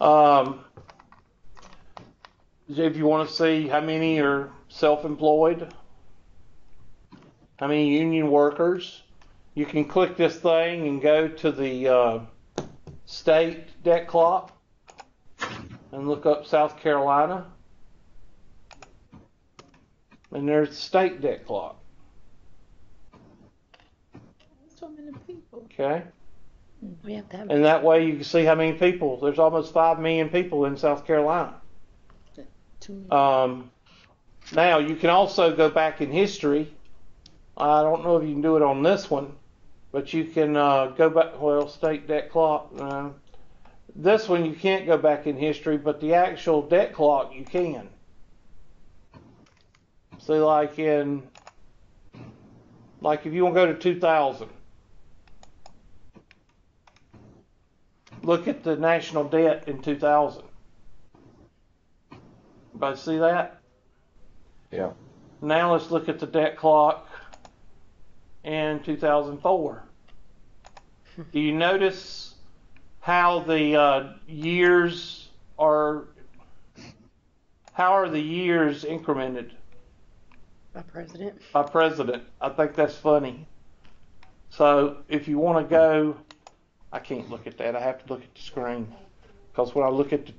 Um, if you want to see how many are self-employed, how many union workers, you can click this thing and go to the state debt clock and look up South Carolina. And there's the state debt clock. So many people. Okay. We have to have And that way you can see how many people. There's almost 5 million people in South Carolina. 2 million. Now you can also go back in history. I don't know if you can do it on this one, but you can go back. Well, state debt clock. This one you can't go back in history, but the actual debt clock you can. See, like if you want to go to 2000, look at the national debt in 2000. Everybody see that? Yeah. Now let's look at the debt clock in 2004. Do you notice how the years are? How are the years incremented? By president. By president. I think that's funny. So if you want to go, I can't look at that. I have to look at the screen, because when I look at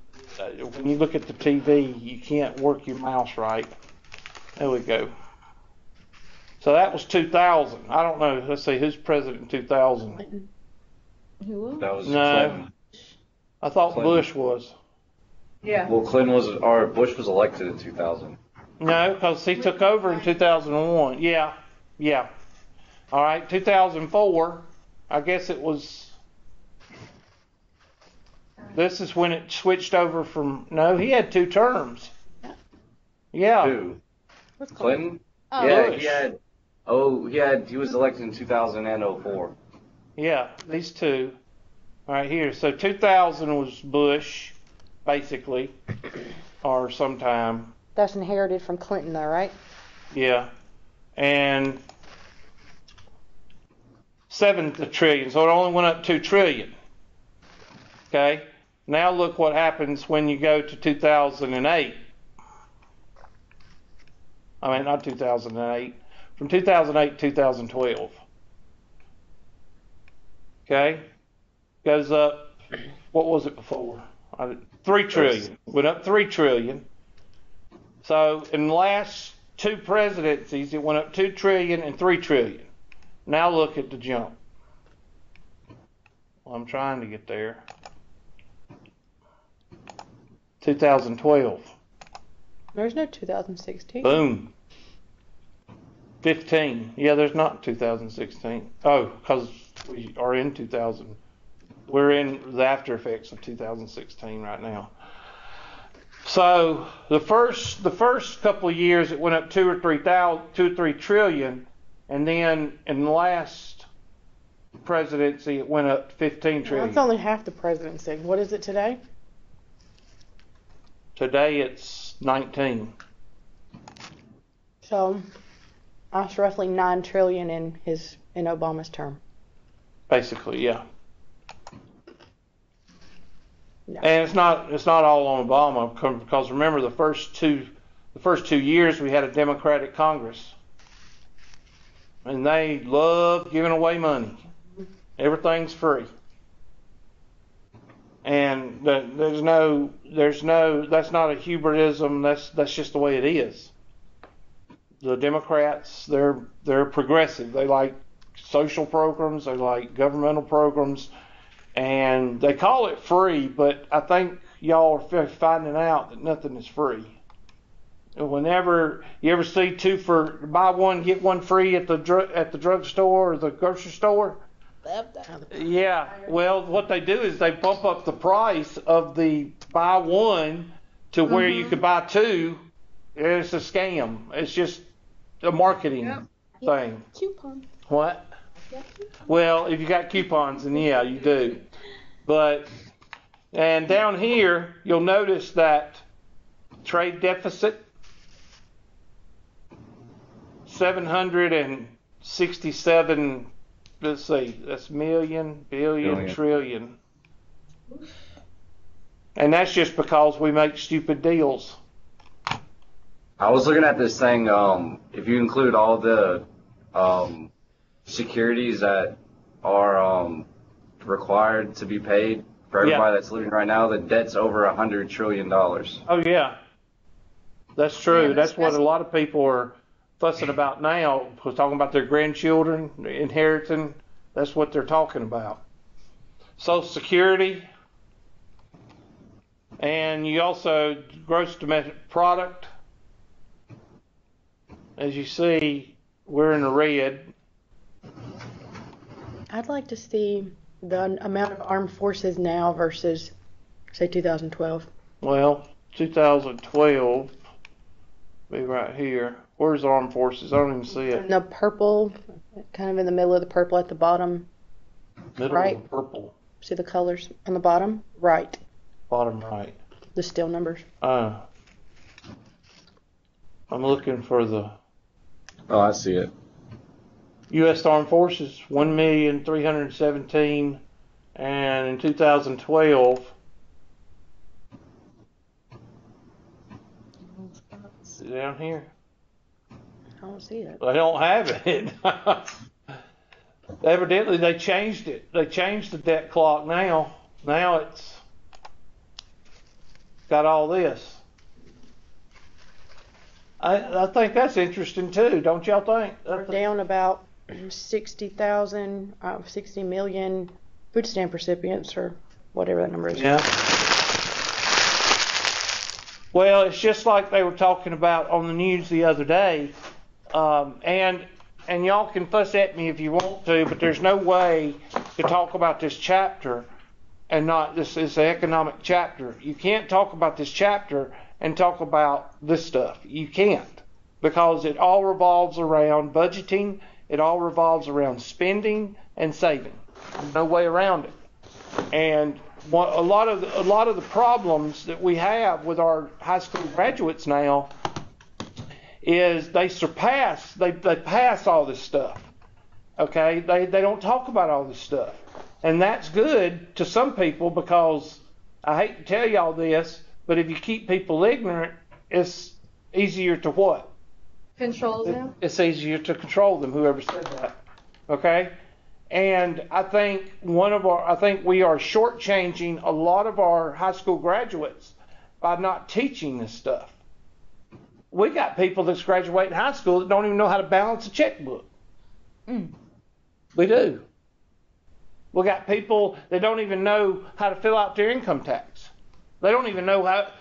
when you look at the TV, you can't work your mouse right. There we go. So that was 2000. I don't know. Let's see, who's president in 2000? Clinton. Who was? That was No. Clinton. I thought Clinton. Bush was. Yeah. Well, Clinton was, or Bush was elected in 2000. No, because he took over in 2001. Yeah. All right, 2004, I guess it was. This is when it switched over from. No, he had 2 terms. Yeah. Who? What's Clinton? Clinton? Oh. Yeah, Bush. he was elected in 2004. Yeah, these 2. Right here. So 2000 was Bush, basically, or sometime. That's inherited from Clinton, though, right? Yeah. And 7 trillion. So it only went up 2 trillion. Okay. Now look what happens when you go to 2008. I mean, not 2008. From 2008 to 2012. Okay. Goes up. What was it before? 3 trillion. Went up 3 trillion. So in the last 2 presidencies, it went up 2 trillion and 3 trillion. Now look at the jump. Well, I'm trying to get there. 2012. There's no 2016. Boom. 15. Yeah, there's not 2016. Oh, because we are in 2000. We're in the after effects of 2016 right now. So the first couple of years it went up 2 or 3 trillion, and then in the last presidency it went up 15 Well, trillion. that's only half the presidency. What is it today? Today it's 19. So that's roughly 9 trillion in Obama's term. Basically, yeah. No. And it's not all on Obama, because remember the first two years we had a Democratic Congress, and they love giving away money. Everything's free, and there's no that's not a hubrism. That's just the way it is. The Democrats, they're progressive. They like social programs. They like governmental programs. And they call it free, but I think y'all are finding out that nothing is free. Whenever you ever see buy one get one free at the drugstore or the grocery store, yeah. Well, what they do is they bump up the price of the buy one to where you could buy 2. It's a scam. It's just a marketing thing. Coupon. What? Well, if you got coupons, then yeah, you do. And down here, you'll notice that trade deficit, 767, let's see, that's million, billion, trillion. And that's just because we make stupid deals. I was looking at this thing. If you include all the securities that are required to be paid for everybody that's living right now, the debt's over $100 trillion. Oh, yeah. That's true. Yeah, that's what a lot of people are fussing about now. We're talking about their grandchildren inheriting. That's what they're talking about. Social Security. And you also, gross domestic product. As you see, we're in the red. I'd like to see the amount of armed forces now versus, say, 2012. Well, 2012, be right here. Where's the armed forces? I don't even see it. And the purple, kind of in the middle of the purple at the bottom. Middle Right. of the purple. See the colors on the bottom? Right. Bottom right. The still numbers. I'm looking for the Oh, I see it. U.S. Armed Forces, 1,317,000, and in 2012, is it down here? I don't see it. I don't have it. Evidently, they changed it. They changed the debt clock now. Now it's got all this. I think that's interesting too, don't y'all think? We're down about 60,000, 60 million food stamp recipients, or whatever that number is. Yeah. Well, it's just like they were talking about on the news the other day, and y'all can fuss at me if you want to, but there's no way to talk about this chapter and not this is the economic chapter. You can't talk about this chapter and talk about this stuff. You can't, because it all revolves around budgeting. It all revolves around spending and saving. No way around it. And a lot of the problems that we have with our high school graduates now is they pass all this stuff. Okay, they don't talk about all this stuff, and that's good to some people, because I hate to tell y'all this, but if you keep people ignorant, it's easier to what? Control them? It's easier to control them, whoever said that. Okay? And I think we are shortchanging a lot of our high school graduates by not teaching this stuff. We got people that's graduating high school that don't even know how to balance a checkbook. We do. We got people that don't even know how to fill out their income tax. They don't even know that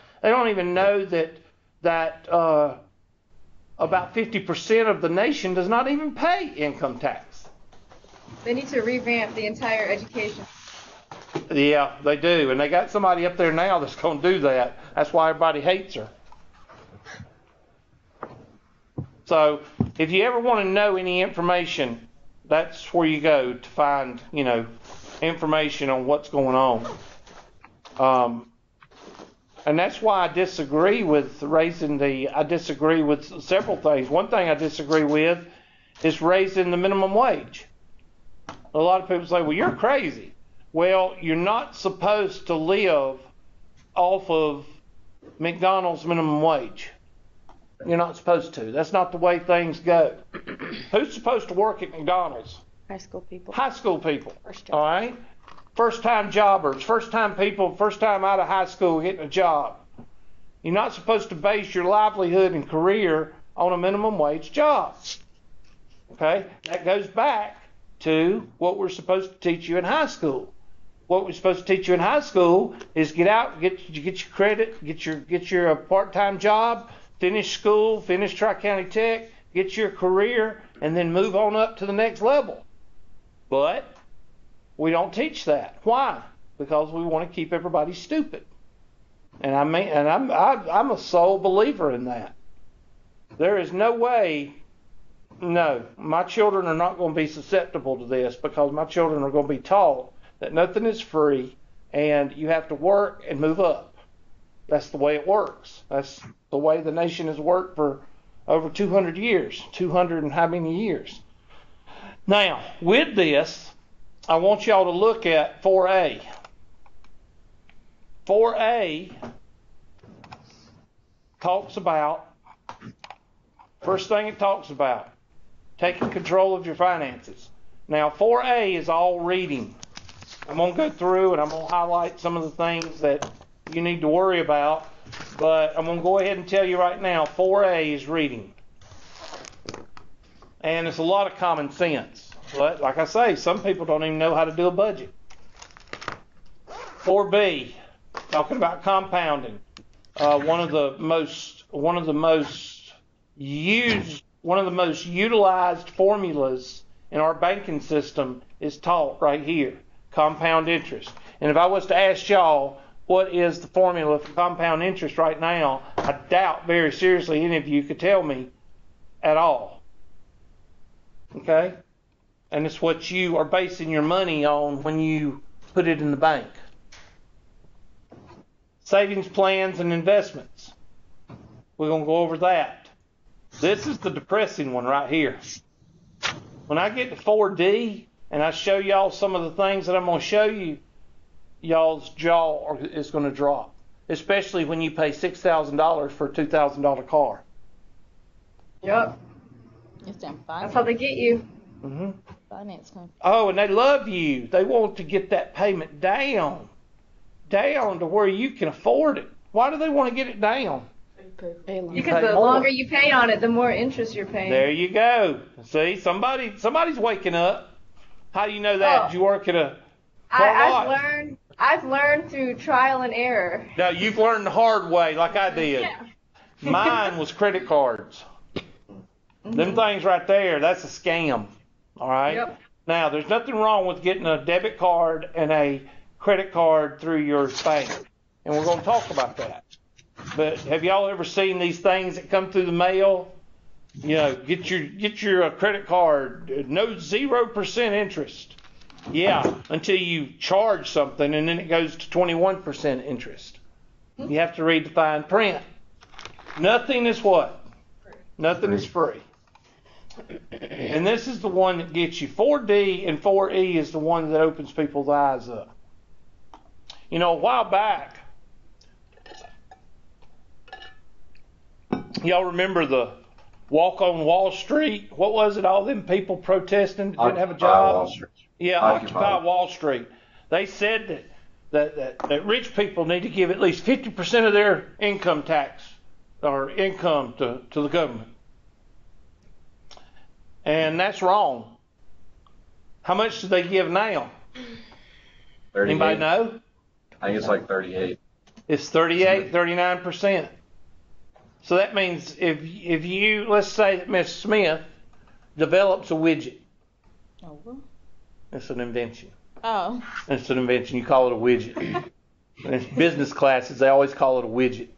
about 50% of the nation does not even pay income tax. They need to revamp the entire education. Yeah, they do. And they got somebody up there now that's going to do that. That's why everybody hates her. So if you ever want to know any information, that's where you go to find, information on what's going on. And that's why I disagree with several things. One thing I disagree with is raising the minimum wage. A lot of people say, well, you're crazy. Well, you're not supposed to live off of McDonald's minimum wage. You're not supposed to. That's not the way things go. Who's supposed to work at McDonald's? High school people. High school people. First job. All right? First-time jobbers, first-time people, first time out of high school getting a job. You're not supposed to base your livelihood and career on a minimum wage job. Okay? That goes back to what we're supposed to teach you in high school. What we're supposed to teach you in high school is get out, get your credit, get your part-time job, finish school, finish Tri-County Tech, get your career, and then move on up to the next level. But we don't teach that. Why? Because we want to keep everybody stupid. And I'm a sole believer in that. There is no way. No, my children are not going to be susceptible to this, because my children are going to be taught that nothing is free and you have to work and move up. That's the way it works. That's the way the nation has worked for over 200 years. 200 and how many years? Now, with this, I want y'all to look at 4A. 4A talks about, first thing it talks about, taking control of your finances. Now, 4A is all reading. I'm going to go through and I'm going to highlight some of the things that you need to worry about, but I'm going to go ahead and tell you right now, 4A is reading. And it's a lot of common sense. But like I say, some people don't even know how to do a budget. 4B, talking about compounding. One of the most utilized formulas in our banking system is taught right here, compound interest. And if I was to ask y'all what is the formula for compound interest right now, I doubt very seriously any of you could tell me at all. Okay? And it's what you are basing your money on when you put it in the bank. Savings plans and investments. We're going to go over that. This is the depressing one right here. When I get to 4D and I show y'all some of the things that I'm going to show you, y'all's jaw is going to drop. Especially when you pay $6,000 for a $2,000 car. Yep. It's in That's how they get you. Mm-hmm. finance company. Oh, and they love you. They want to get that payment down to where you can afford it. Why do they want to get it down? Because the longer you pay on it, the more interest you're paying. There you go. See, somebody's waking up. How do you know that? Did you work at a I've learned through trial and error. No, you've learned the hard way, like I did. Yeah. Mine was credit cards. Them things right there, that's a scam. All right? Yep. Now, there's nothing wrong with getting a debit card and a credit card through your bank. And we're going to talk about that. But have y'all ever seen these things that come through the mail? You know, get your credit card, no 0% interest. Yeah, until you charge something and then it goes to 21% interest. You have to read the fine print. Nothing is what? Nothing is free. And this is the one that gets you. 4D and 4E is the one that opens people's eyes up. You know, a while back, y'all remember the walk on Wall Street? What was it? All them people protesting didn't have a job? Wall Street. Yeah, Occupy Wall Street. They said that rich people need to give at least 50% of their income tax or income to the government. And that's wrong. How much do they give now? 38. Anybody know? I think it's like 38. It's 38, 39%. So that means if you, let's say that Miss Smith develops a widget. Oh, well. It's an invention. Oh. It's an invention. You call it a widget. In business classes, they always call it a widget.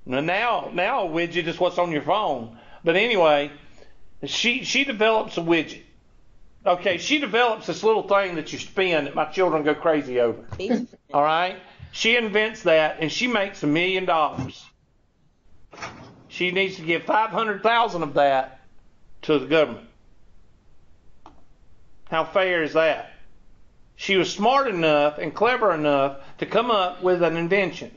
Now a widget is what's on your phone. But anyway, she develops a widget. Okay, she develops this little thing that you spin that my children go crazy over. All right? She invents that, and she makes $1 million. She needs to give $500,000 of that to the government. How fair is that? She was smart enough and clever enough to come up with an invention.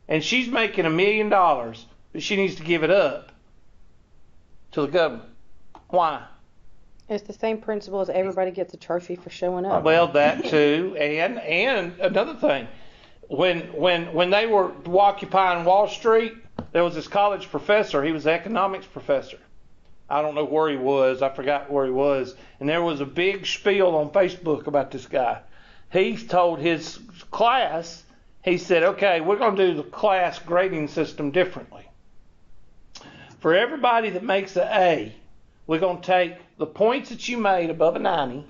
And she's making $1 million, but she needs to give it up to the government. Why? It's the same principle as everybody gets a trophy for showing up. Well, that too, and another thing. When they were occupying Wall Street, there was this college professor. He was an economics professor. I don't know where he was. I forgot where he was. And there was a big spiel on Facebook about this guy. He told his class, he said, okay, we're going to do the class grading system differently. For everybody that makes an A, we're going to take the points that you made above a 90,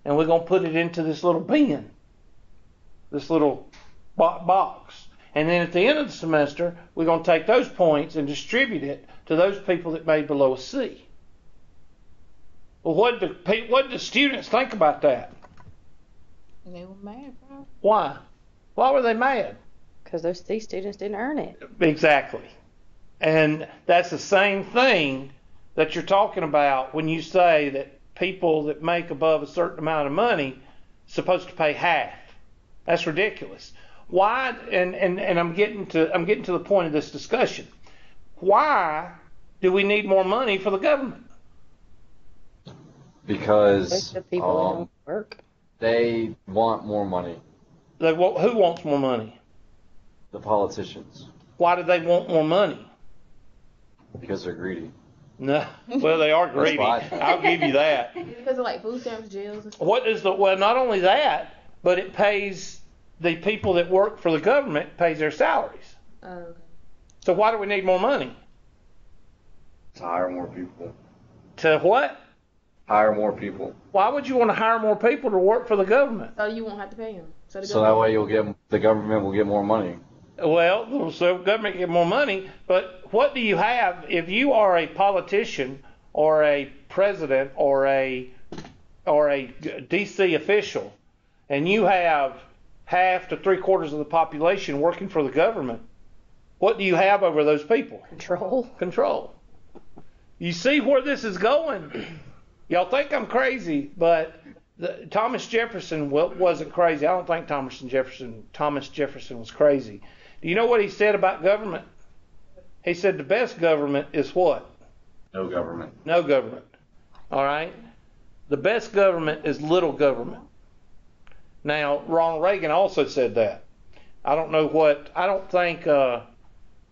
and we're going to put it into this little bin, this little box. And then at the end of the semester, we're going to take those points and distribute it to those people that made below a C. Well, what do the students think about that? They were mad, bro. Why? Why were they mad? Because those C students didn't earn it. Exactly. And that's the same thing that you're talking about when you say that people that make above a certain amount of money are supposed to pay half. That's ridiculous. why? And I'm getting to the point of this discussion. Why do we need more money for the government? Because The people who don't work. they want more money. Who wants more money? The politicians. Why do they want more money? Because they're greedy. No, well, they are greedy. why. I'll give you that. Because of like food stamps, jails, and stuff. What is the? Well, not only that, but it pays the people that work for the government pays their salaries. Oh, okay. So why do we need more money? To hire more people. To what? Hire more people. Why would you want to hire more people to work for the government? So you won't have to pay them. So So that way the government will get more money. Well, so government get more money, but what do you have if you are a politician or a president or a DC official, and you have half to 3/4 of the population working for the government? What do you have over those people? Control. You see where this is going? Y'all think I'm crazy, but Thomas Jefferson wasn't crazy. I don't think Thomas Jefferson was crazy. Do you know what he said about government? He said the best government is what? No government. No government. All right? The best government is little government. Now, Ronald Reagan also said that. I don't think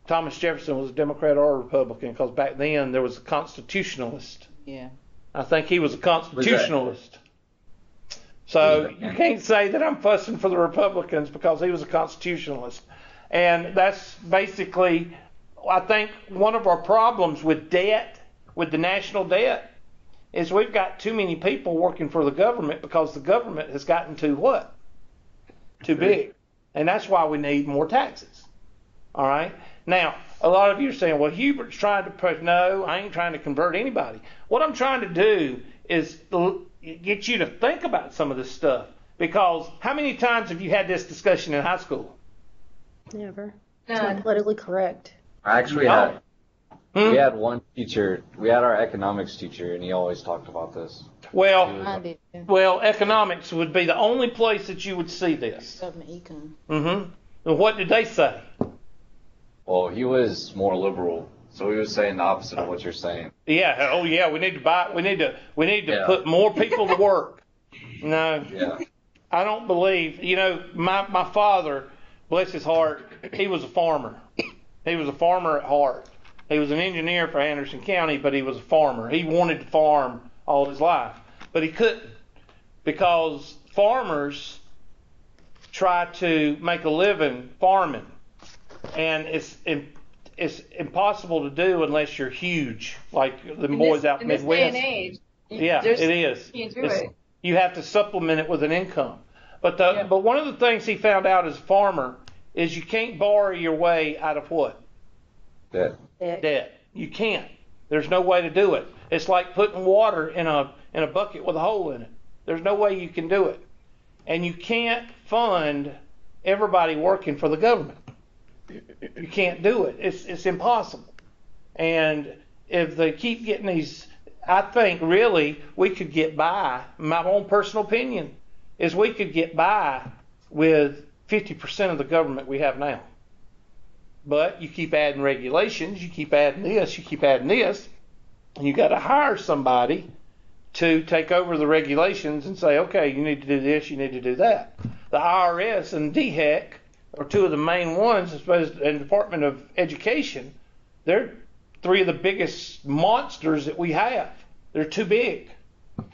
Thomas Jefferson was a Democrat or a Republican, because back then there was a constitutionalist. Yeah. I think he was a constitutionalist. So you can't say that I'm fussing for the Republicans because he was a constitutionalist. And that's basically, I think, one of our problems with debt, with the national debt, is we've got too many people working for the government because the government has gotten too what? Too big. And that's why we need more taxes. All right? Now, a lot of you are saying, well, Hubert's trying to put, no, I ain't trying to convert anybody. What I'm trying to do is get you to think about some of this stuff. Because how many times have you had this discussion in high school? Never. It's not politically correct. I actually we had one teacher, we had our economics teacher, and he always talked about this. I did. Well, economics would be the only place that you would see this. Government econ. Mm-hmm. And what did they say? Well, he was more liberal, so he was saying the opposite of what you're saying. Yeah. Oh, yeah. We need to put more people to work. No. Yeah. I don't believe. You know, my father, bless his heart, he was a farmer. He was a farmer at heart. He was an engineer for Anderson County, but he was a farmer. He wanted to farm all his life, but he couldn't, because farmers try to make a living farming, and it's impossible to do unless you're huge, like the boys out in Midwest. In this day and age, Yeah, it is. You can't do it. You have to supplement it with an income. But one of the things he found out as a farmer is you can't borrow your way out of what? Debt. You can't. There's no way to do it. It's like putting water in a bucket with a hole in it. There's no way you can do it. And you can't fund everybody working for the government. You can't do it. It's impossible. And if they keep getting these, I think really we could get by, my own personal opinion, is we could get by with 50% of the government we have now. But you keep adding regulations, you keep adding this, and you got to hire somebody to take over the regulations and say, okay, you need to do this, you need to do that. The IRS and DHEC are two of the main ones, I suppose, in the Department of Education. They're three of the biggest monsters that we have. They're too big.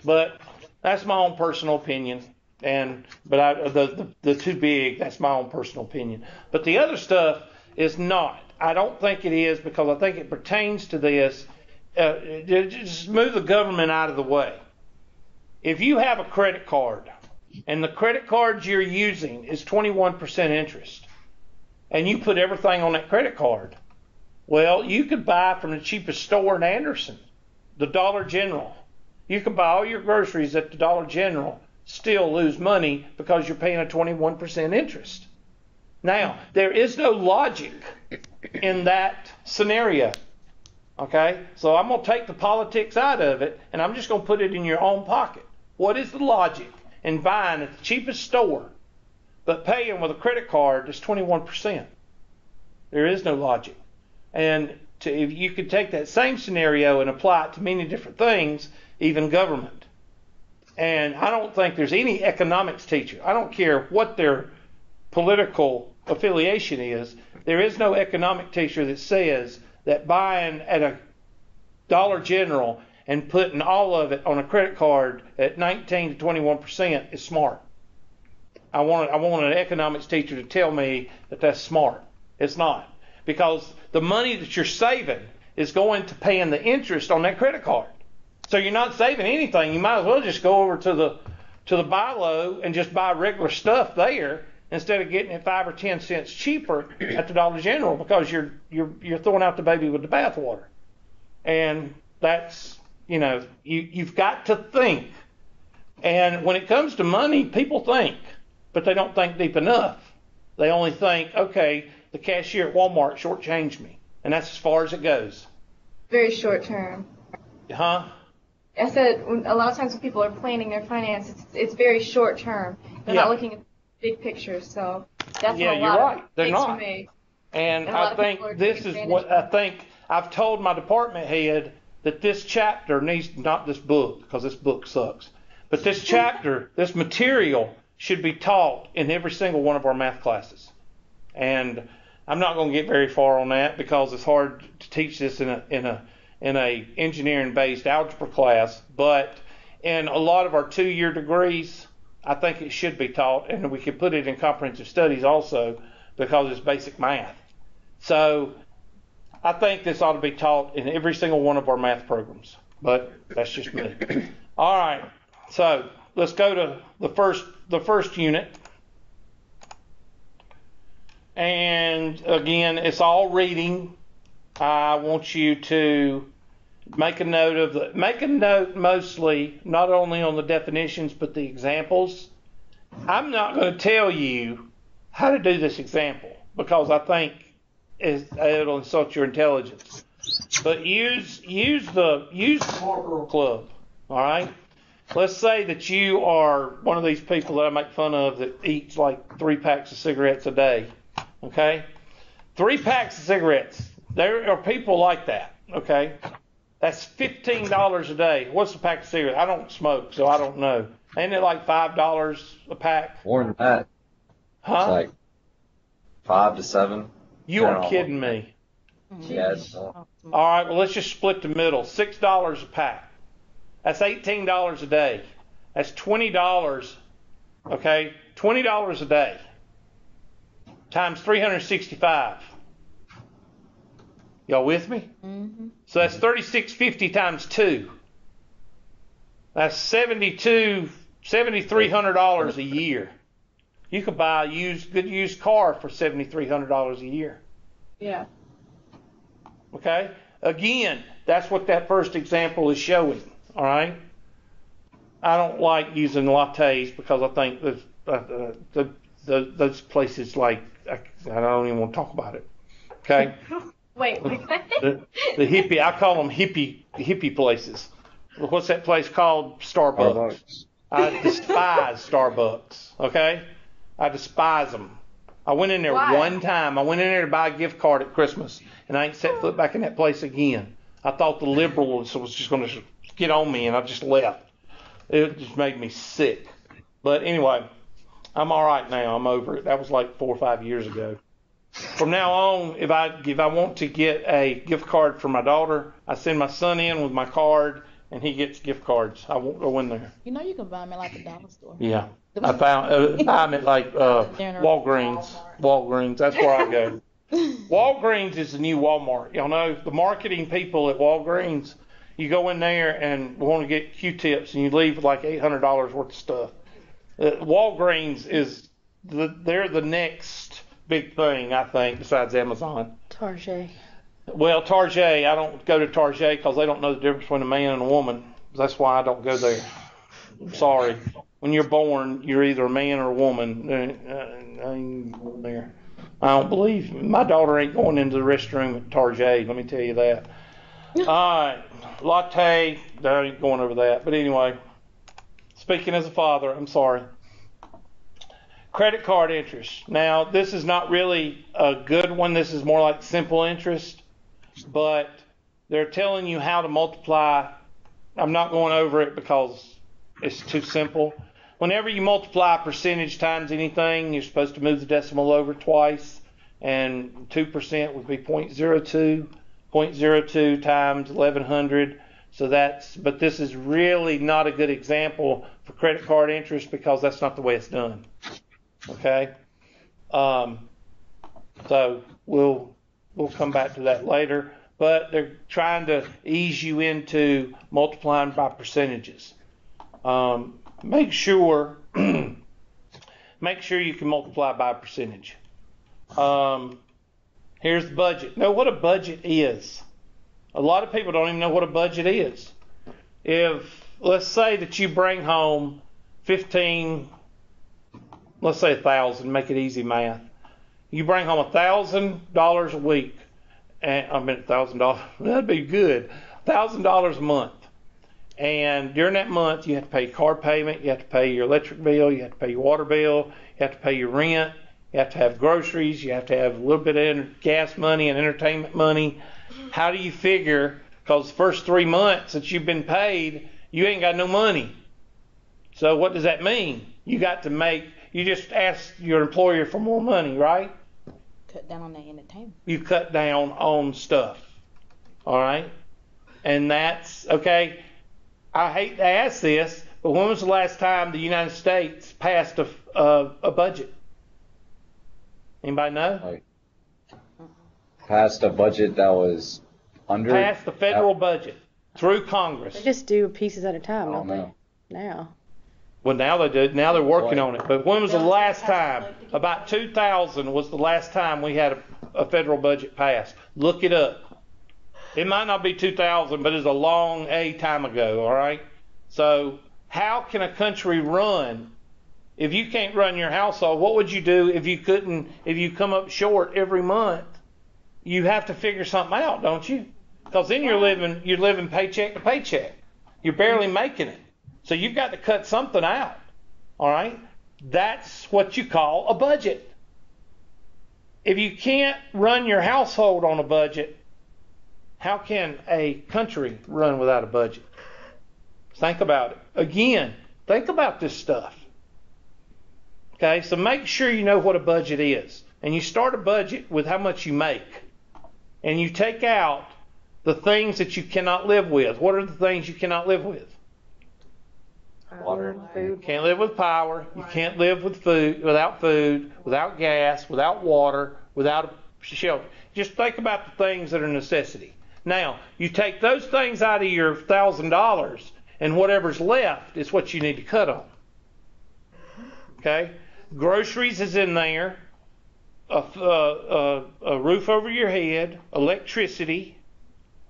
But that's my own personal opinion. But the too big, that's my own personal opinion. But the other stuff is not. I don't think it is, because I think it pertains to this. Just move the government out of the way. If you have a credit card and the credit card you're using is 21% interest, and you put everything on that credit card, well, you could buy from the cheapest store in Anderson, the Dollar General. You can buy all your groceries at the Dollar General, still lose money because you're paying a 21% interest. Now, there is no logic in that scenario. Okay? So I'm going to take the politics out of it, and I'm just going to put it in your own pocket. What is the logic in buying at the cheapest store But paying with a credit card is 21%. There is no logic. And if you could take that same scenario and apply it to many different things, even government. And I don't think there's any economics teacher, I don't care what their political affiliation is, there is no economic teacher that says that buying at a Dollar General and putting all of it on a credit card at 19 to 21% is smart. I want an economics teacher to tell me that that's smart. It's not. Because the money that you're saving is going to paying the interest on that credit card. So you're not saving anything. You might as well just go over to the buy low and just buy regular stuff there instead of getting it 5 or 10 cents cheaper at the Dollar General, because you're throwing out the baby with the bathwater. And that's, you've got to think. And when it comes to money, people think, but they don't think deep enough. They only think, okay, the cashier at Walmart shortchanged me, and that's as far as it goes. Very short term. Huh? I said a lot of times when people are planning their finances, it's very short term. They're not looking at the big picture, so that's what a lot of it They're takes not. for me. And I think this is what I think. I've told my department head that this chapter needs, not this book, because this book sucks, but this chapter, this material should be taught in every single one of our math classes. And I'm not going to get very far on that because it's hard to teach this in a engineering-based algebra class. But in a lot of our 2-year degrees, I think it should be taught, and we can put it in comprehensive studies also because it's basic math. So I think this ought to be taught in every single one of our math programs. But that's just me. All right. So let's go to the first unit. And again, it's all reading. I want you to make a note mostly not only on the definitions but the examples. I'm not going to tell you how to do this example because I think it'll insult your intelligence. But use the Marlboro Club. All right. Let's say that you are one of these people that I make fun of that eats like 3 packs of cigarettes a day. Okay? 3 packs of cigarettes. There are people like that. Okay? That's $15 a day. What's a pack of cigarettes? I don't smoke, so I don't know. Ain't it like $5 a pack? More than that. Huh? It's like 5 to 7. You are kidding me. Yes. All right, well, let's just split the middle. $6 a pack. That's $18 a day. That's $20, okay? $20 a day times 365. Y'all with me? Mm-hmm. So that's $36.50 times 2. That's $7,300 a year. You could buy a good used car for $7,300 a year. Yeah. Okay? Again, that's what that first example is showing. All right? I don't like using lattes because I think those places like, I don't even want to talk about it. Okay? Wait. The hippie, I call them hippie places. What's that place called? Starbucks. I despise Starbucks. Okay? I despise them. I went in there one time. I went in there to buy a gift card at Christmas, and I ain't set foot back in that place again. I thought the liberals was just going to get on me, and I just left. It just made me sick. But anyway, I'm all right now. I'm over it. That was like 4 or 5 years ago. From now on, if I want to get a gift card for my daughter, I send my son in with my card, and he gets gift cards. I won't go in there. You know you can buy them at like a dollar store. Yeah. I buy them at like Walgreens. Walgreens, that's where I go. Walgreens is the new Walmart. Y'all know the marketing people at Walgreens. You go in there and want to get Q-tips, and you leave with like $800 worth of stuff. Walgreens they're the next big thing, I think, besides Amazon. Target. Well, Target, I don't go to Target because they don't know the difference between a man and a woman. That's why I don't go there. I'm sorry. When you're born, you're either a man or a woman. I ain't going there. I don't believe my daughter ain't going into the restroom at Target. Let me tell you that. All right, latte. I ain't going over that. But anyway, speaking as a father, I'm sorry. Credit card interest. Now, this is not really a good one. This is more like simple interest, but they're telling you how to multiply. I'm not going over it because it's too simple. Whenever you multiply a percentage times anything, you're supposed to move the decimal over twice, and 2% would be 0.02. 0.02 times 1100. So but this is really not a good example for credit card interest because that's not the way it's done. Okay? So we'll come back to that later. But they're trying to ease you into multiplying by percentages. Make sure you can multiply by a percentage. Here's the budget. Know what a budget is. A lot of people don't even know what a budget is. Let's say that you bring home 15, let's say 1,000, make it easy math. You bring home $1,000 a week, and $1,000, that'd be good. $1,000 a month. And during that month, you have to pay your car payment, you have to pay your electric bill, you have to pay your water bill, you have to pay your rent, you have to have groceries, you have to have a little bit of gas money and entertainment money. How do you figure, because the first 3 months that you've been paid, you ain't got no money. So what does that mean? You just ask your employer for more money, right? Cut down on the entertainment. You cut down on stuff. All right? And that's, okay, I hate to ask this, but when was the last time the United States passed a budget? Anybody know? Like, passed a budget that was under? Passed the federal budget through Congress. They just do pieces at a time, don't they? know. Now. Well, now they do. Now they're working on it. But when was the last time? About 2000 was the last time we had a federal budget passed. Look it up. It might not be 2000, but it's a long time ago, all right? So how can a country run if you can't run your household? What would you do if you come up short every month? You have to figure something out, don't you? Because then you're living paycheck to paycheck. You're barely making it. So you've got to cut something out. All right? That's what you call a budget. If you can't run your household on a budget, how can a country run without a budget? Think about it. Again, think about this stuff. Okay? So make sure you know what a budget is. And you start a budget with how much you make. And you take out the things that you cannot live with. What are the things you cannot live with? Water. Food. Can't live with power. You can't live without gas, without water, without shelter. Just think about the things that are necessity. Now, you take those things out of your $1,000, and whatever's left is what you need to cut on. Okay? Groceries is in there. A roof over your head, electricity,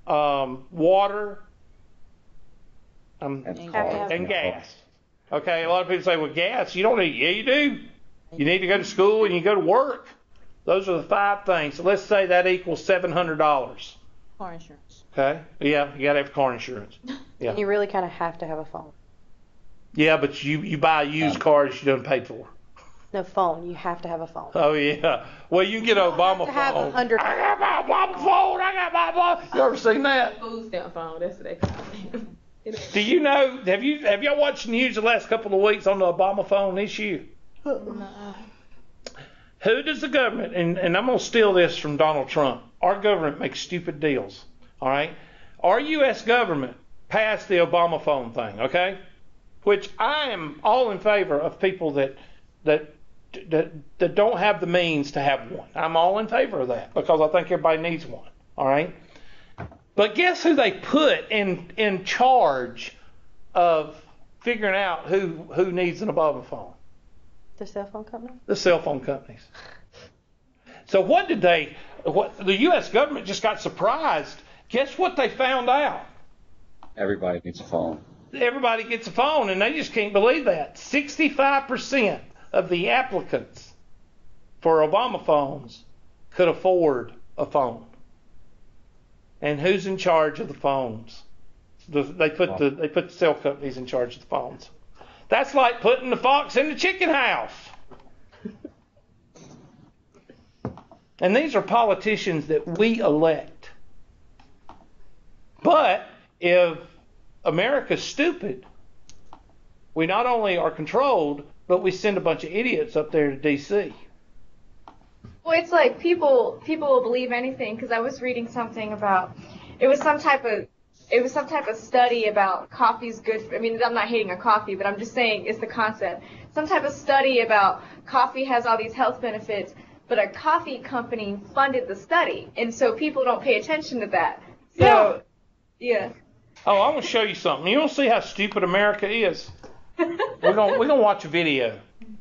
water, and gas. Okay, a lot of people say, well, gas, you don't need. Yeah, you do. You need to go to school and you go to work. Those are the 5 things. So let's say that equals $700. Car insurance. Okay? Yeah, you got to have car insurance. Yeah. And you really kind of have to have a phone. Yeah, but you buy used cars you done paid for. No phone. You have to have a phone. Oh, yeah. Well, you can get an Obama have to have phone. 100. I got my Obama phone. I got my Obama. You ever seen that? Food stamp phone. That's what they call it. Do you know, have y'all watched the news the last couple of weeks on the Obama phone issue? No. Who does the government, and I'm going to steal this from Donald Trump, our government makes stupid deals, all right? Our U.S. government passed the Obama phone thing, okay? Which I am all in favor of people that don't have the means to have one. I'm all in favor of that because I think everybody needs one, all right? But guess who they put in charge of figuring out who needs an Obama phone? The cell phone company? The cell phone companies. So what the U.S. government just got surprised. Guess what they found out? Everybody needs a phone. Everybody gets a phone, and they just can't believe that. 65% of the applicants for Obama phones could afford a phone. And who's in charge of the phones? They put the cell companies in charge of the phones. That's like putting the fox in the chicken house. And these are politicians that we elect. But if America's stupid, we not only are controlled, but we send a bunch of idiots up there to D.C. Well, it's like people will believe anything, because I was reading something about it was some type of study about coffee's good for, I mean, I'm not hating on coffee, but I'm just saying it's the concept. Some type of study about coffee has all these health benefits, but a coffee company funded the study, and so people don't pay attention to that. So, yeah. Oh, I'm gonna show you something. You don't see how stupid America is. We're gonna watch a video.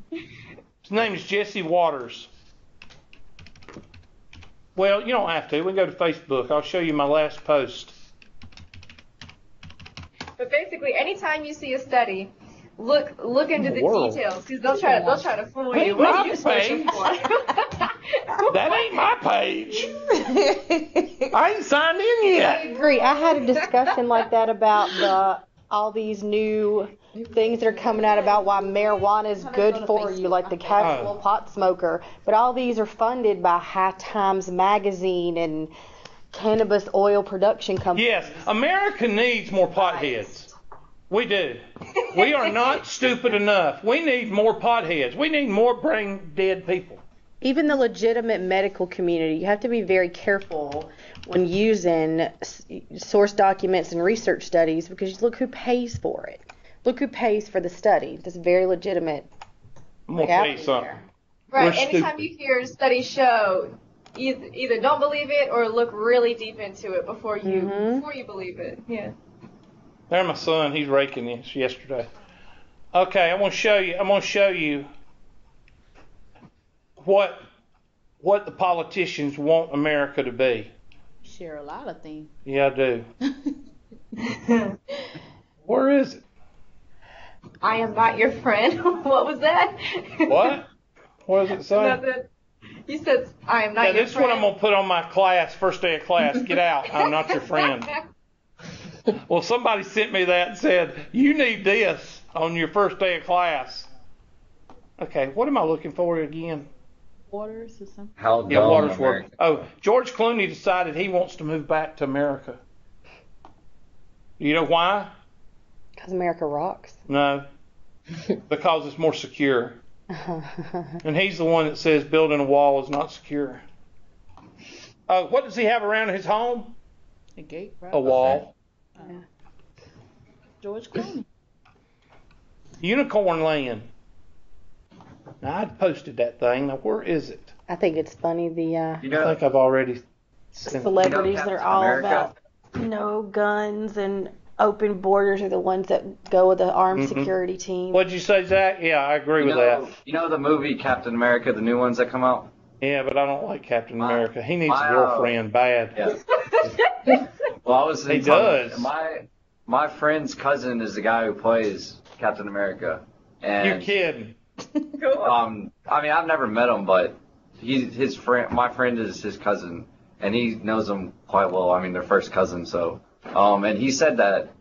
His name is Jesse Waters. Well, you don't have to. We can go to Facebook. I'll show you my last post. But basically, anytime you see a study, look into the details, because they'll try to fool you. What are you searching for? That ain't my page. I ain't signed in yet. I agree. I had a discussion like that about all these new things that are coming out about why marijuana is good for you, like the casual pot smoker. But all these are funded by High Times magazine and cannabis oil production companies. Yes, America needs more potheads. We do. We are not stupid enough. We need more potheads. We need more brain dead people. Even the legitimate medical community, you have to be very careful when using source documents and research studies, because look who pays for it. Look who pays for the study. That's very legitimate. I'm going to tell you something. Right. Anytime you hear studies show, either don't believe it or look really deep into it before you believe it. Yeah. There's my son. He's raking this yesterday. Okay, I'm going to show you what the politicians want America to be. Share a lot of things. Yeah, I do. Where is it? I am not your friend. What was that? What? What does it say? Nothing. You said, I am not your friend. This is what I'm going to put on my class, first day of class. Get out. I'm not your friend. Well, somebody sent me that and said, you need this on your first day of class. Okay, what am I looking for again? Waters or something? How dumb Waters America. Oh, George Clooney decided he wants to move back to America. You know why? Because America rocks. No. Because it's more secure. And he's the one that says building a wall is not secure. What does he have around his home? A gate, right? A wall. Yeah. George Clooney. Unicorn Land. Now, I posted that thing. Now, where is it? I think it's funny, I think I've already sent it. celebrities that are all America? about no guns and open borders are the ones that go with the armed security team. What'd you say, Zach? Yeah, I agree with that. You know the movie Captain America, the new ones that come out? Yeah, but I don't like Captain America. He needs a girlfriend bad. Yeah. Well, I was He does. My friend's cousin is the guy who plays Captain America. And You're kidding. I mean, I've never met him, but his friend. My friend is his cousin, and he knows him quite well. I mean, they're first cousins, so. And he said that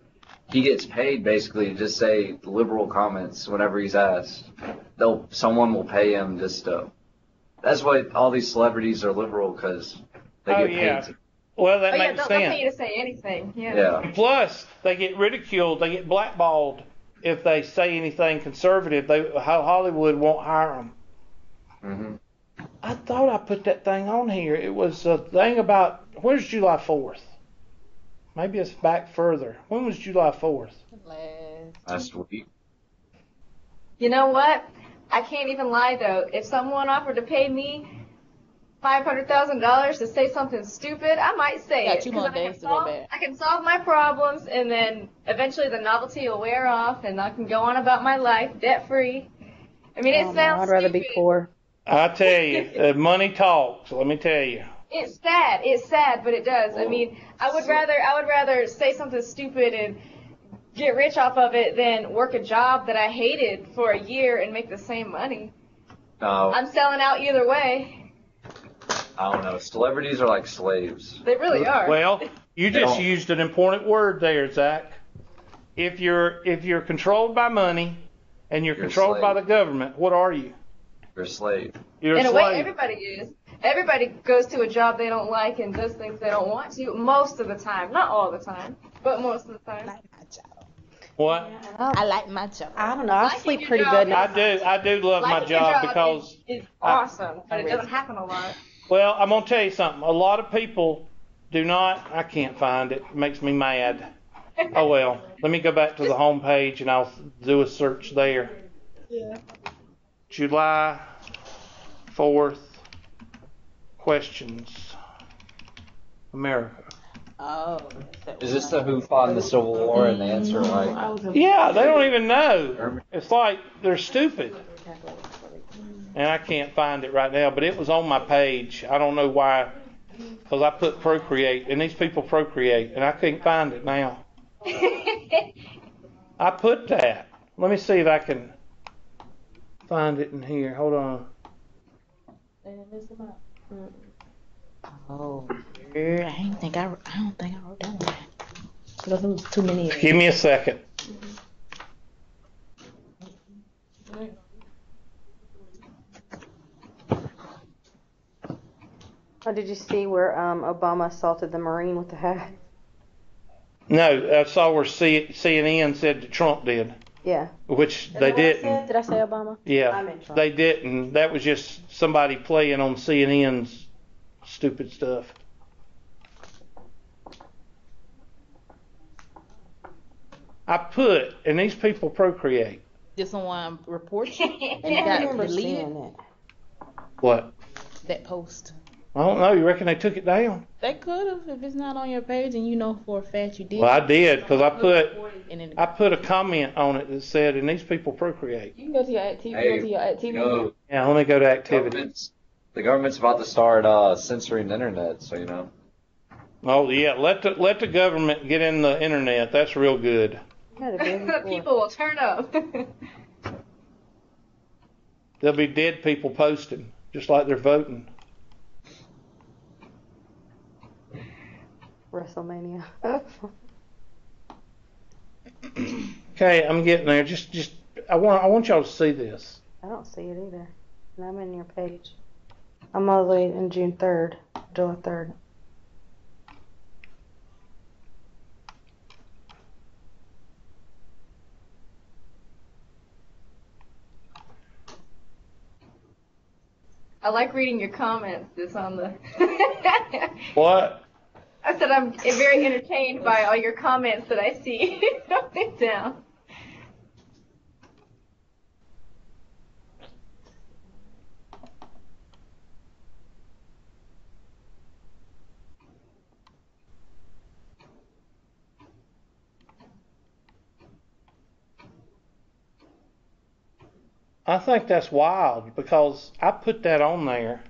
he gets paid basically to just say liberal comments whenever he's asked. Someone will pay him just to. That's why all these celebrities are liberal, because they get paid. To, well, that makes they'll sense. pay you to say anything. yeah. Plus, they get ridiculed. They get blackballed if they say anything conservative. Hollywood won't hire them. Mm-hmm. I thought I put that thing on here. It was a thing about, where's July 4th? Maybe it's back further. When was July 4th? Last week. You know what? I can't even lie though. If someone offered to pay me $500,000 to say something stupid, I might say it. 2 more days to go back. I can solve my problems, and then eventually the novelty will wear off, and I can go on about my life debt free. I mean, it sounds I'd rather stupid. be poor. I tell you, money talks. Let me tell you. It's sad, but it does. I mean, I would rather say something stupid and get rich off of it than work a job that I hated for a year and make the same money. I'm selling out either way. I don't know. Celebrities are like slaves. They really are. Well, you just used an important word there, Zach. If you're controlled by money and you're controlled by the government, what are you? You're a slave. You're In a a way, slave. everybody is. Everybody goes to a job they don't like and does things they don't want to most of the time. Not all the time, but most of the I time. like my job. What? I like my job. I don't know. I Liking sleep your pretty job good is- now. I do love my Liking your job because, is awesome, but it doesn't happen a lot. well, I'm gonna tell you something. A lot of people do not. I can't find it. It makes me mad. Oh well. Let me go back to the home page and I'll do a search there. Yeah. July 4th. Questions. America. Oh. Is this the who fought in the Civil War and the answer like? Yeah, they don't even know. It's like they're stupid. And I can't find it right now, but it was on my page. I don't know why, because I put procreate, and these people procreate, and I can't find it now. I put that. Let me see if I can find it in here. Hold on. Oh, I don't think I wrote that one down. Because it was too many. Give me a second. Oh, did you see where Obama assaulted the Marine with the hat? No, I saw where CNN said that Trump did, Yeah. which they didn't. Did I say Obama? I Yeah, meant Trump. they didn't. That was just somebody playing on CNN's stupid stuff. I put, and these people procreate. Did someone report you? And I it got remember deleted? seeing it. What? That post. I don't know. You reckon they took it down? They could have if it's not on your page and you know for a fact you did. Well, I did because And then I put a comment on it that said, and these people procreate. you can go to your activity. Hey, Go to your activity. you know, Yeah, let me go to activity. the government's about to start censoring the internet, so you know. Oh yeah, let the government get in the internet. That's real good. You had a big report. People will turn up. There'll be dead people posting, just like they're voting. WrestleMania. Okay, I'm getting there. Just I want y'all to see this. I don't see it either. And I'm in your page. I'm all the way in June 3rd, July 3rd. I like reading your comments. That's on the. What? I said I'm very entertained by all your comments that I see. Note it down. I think that's wild because I put that on there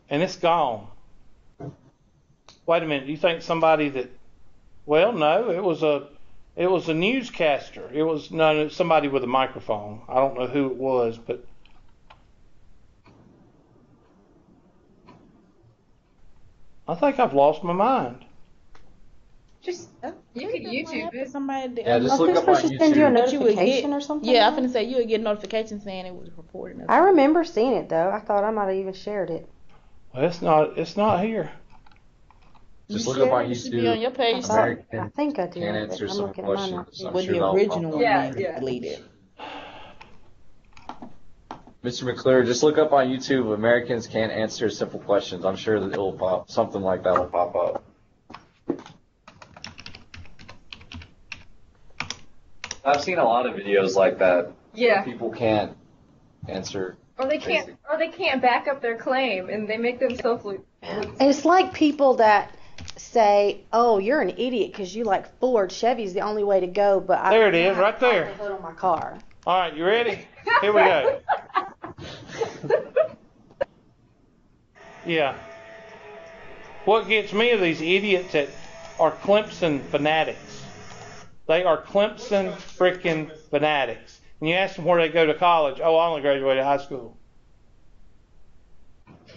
and it's gone. Wait a minute, you think somebody that, well, no, it was a newscaster. It was no somebody with a microphone. I don't know who it was, but I think I've lost my mind. Just you can YouTube it. Somebody that, Yeah, just I look think up on supposed to send you a YouTube. that you would notification get. or something. Yeah, I'm finna say you would get a notification saying it was reported. I remember seeing it though. I thought I might have even shared it. Well, it's not here. Just look up on It should be on YouTube. your page. I American think I did. can't but answer I'm some looking at mine now. questions. I'm With sure the that'll original pop one up. being Yeah. deleted. Mr. McClure, just look up on YouTube. Americans can't answer simple questions. I'm sure that it'll pop. Something like that will pop up. I've seen a lot of videos like that. Yeah. People can't answer. Or they can't back up their claim, and they make themselves look. It's like people that say, "Oh, you're an idiot because you like Ford. Chevy's the only way to go." But I There it is, right there. Hood on my car. All right, you ready? Here we go. Yeah. What gets me are these idiots that are Clemson fanatics. They are Clemson freaking fanatics. And you ask them where they go to college. Oh, I only graduated high school.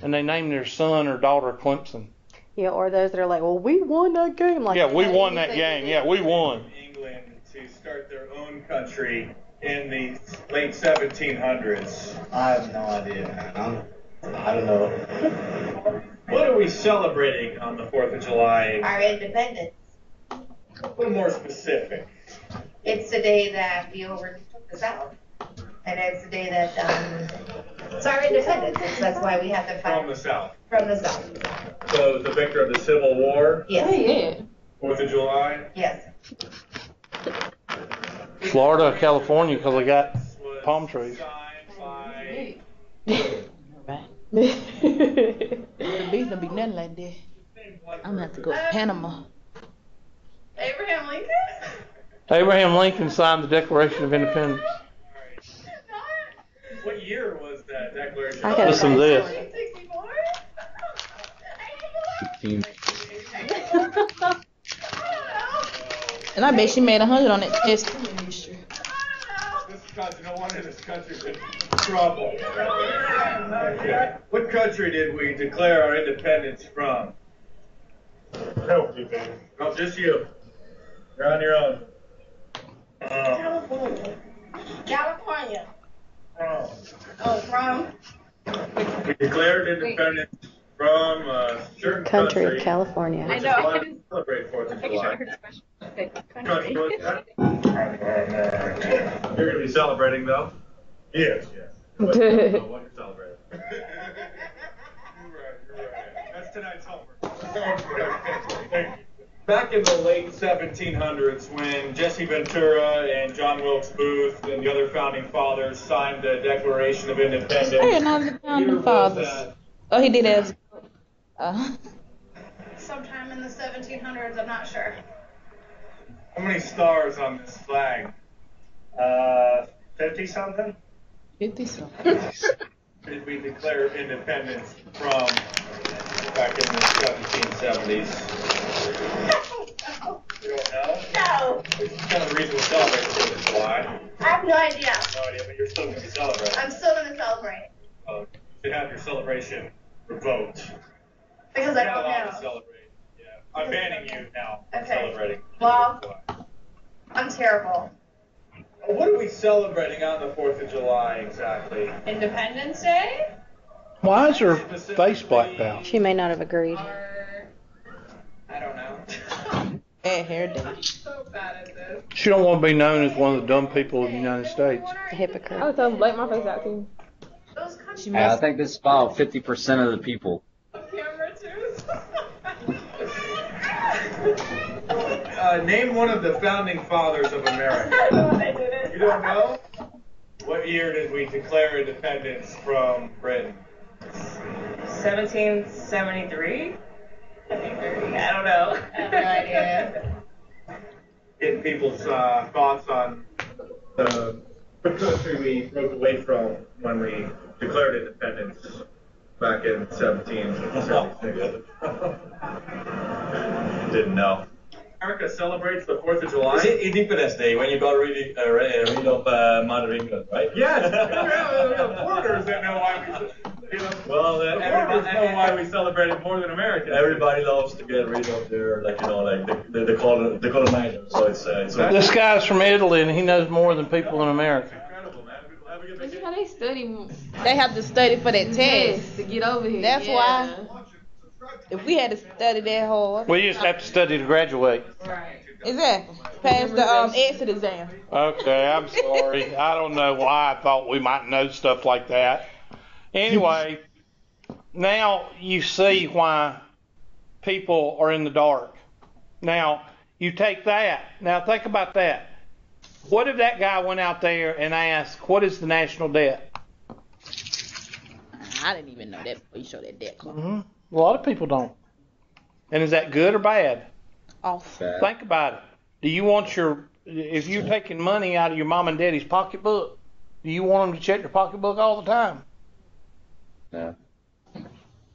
And they name their son or daughter Clemson. Yeah, or those that are like, "Well, we won that game." Like, Yeah, we "Hey, won you that think game. you Yeah, did?" we won. England to start their own country in the late 1700s? I have no idea, man. I don't know. What are we celebrating on the 4th of July? Our independence. A little more specific. It's the day that we overtook the South. And it's the day that, it's our independence. That's why we have to fight. From the South. From the South. So the victor of the Civil War? Yes. Yeah. 4th of July? Yes. Florida, California, because they got palm trees. Right. The beach don't be nothing like that. I'm gonna have to go to Panama. Abraham Lincoln? Abraham Lincoln signed the Declaration of Independence. What year was that declaration? I gotta Listen to find this. 1964? And I bet she made 100 on that test. This country, no wonder this country's in trouble. Okay. What country did we declare our independence from? Help you, baby. No, just you. You're on your own. California. California. From? We declared independence from a certain Country of California. I know. Why do we celebrate 4th of July? Country, what's that? You're going to be celebrating, though? Yes. What are you celebrating? You're right. That's tonight's homework. Back in the late 1700s, when Jesse Ventura and John Wilkes Booth and the other founding fathers signed the Declaration of Independence. Hey, not the founding fathers. Oh, he did as. Sometime in the 1700s, I'm not sure. How many stars on this flag? 50-something? 50 something. Did we declare independence from back in the 1770s? You don't know? No. It's kind of the reason we celebrate the 4th of July. I have no idea. No idea, but you're still going to be celebrating. I'm still going to celebrate. You should have your celebration revoked. Because You're I not don't allowed to know. celebrate. Yeah. I'm banning you now from Okay. celebrating. Well, I'm terrible. What are we celebrating on the 4th of July exactly? Independence Day? Why is her face blacked out? She may not have agreed. I don't know. Bad hair day. I'm so bad at this. She don't want to be known as one of the dumb people of the United States. A hypocrite. I was telling black my face out too. Those countries. She Yeah, I messed. think this is about 50% of the people. Camera too. Name one of the founding fathers of America. I did it. You don't know? What year did we declare independence from Britain? 1773? I don't know. I have no idea. Get people's thoughts on the country we broke away from when we declared independence back in 1776. Didn't know. America celebrates the 4th of July. Is it Independence Day when you got rid of Mother England, right? Yes, the foreigners that know why we, Well, the foreigners know why we celebrate it more than Americans. everybody loves to get rid of their, the colonizers. So it's This guy's from Italy and he knows more than people in America. Incredible, man. Have a good But you vacation. know they study They have to study for that test test. to get over here. That's yeah. why. If we had to study that hard. We just have to study to graduate. Right. Exactly. Pass the exit exam. Okay, I'm sorry. I don't know why I thought we might know stuff like that. Anyway, now you see why people are in the dark. Now, you take that. Now, think about that. What if that guy went out there and asked, what is the national debt? I didn't even know that before you showed that deck card. A lot of people don't. And is that good or bad? Off. Think about it. Do you want if you're taking money out of your mom and daddy's pocketbook, do you want them to check their pocketbook all the time? Yeah.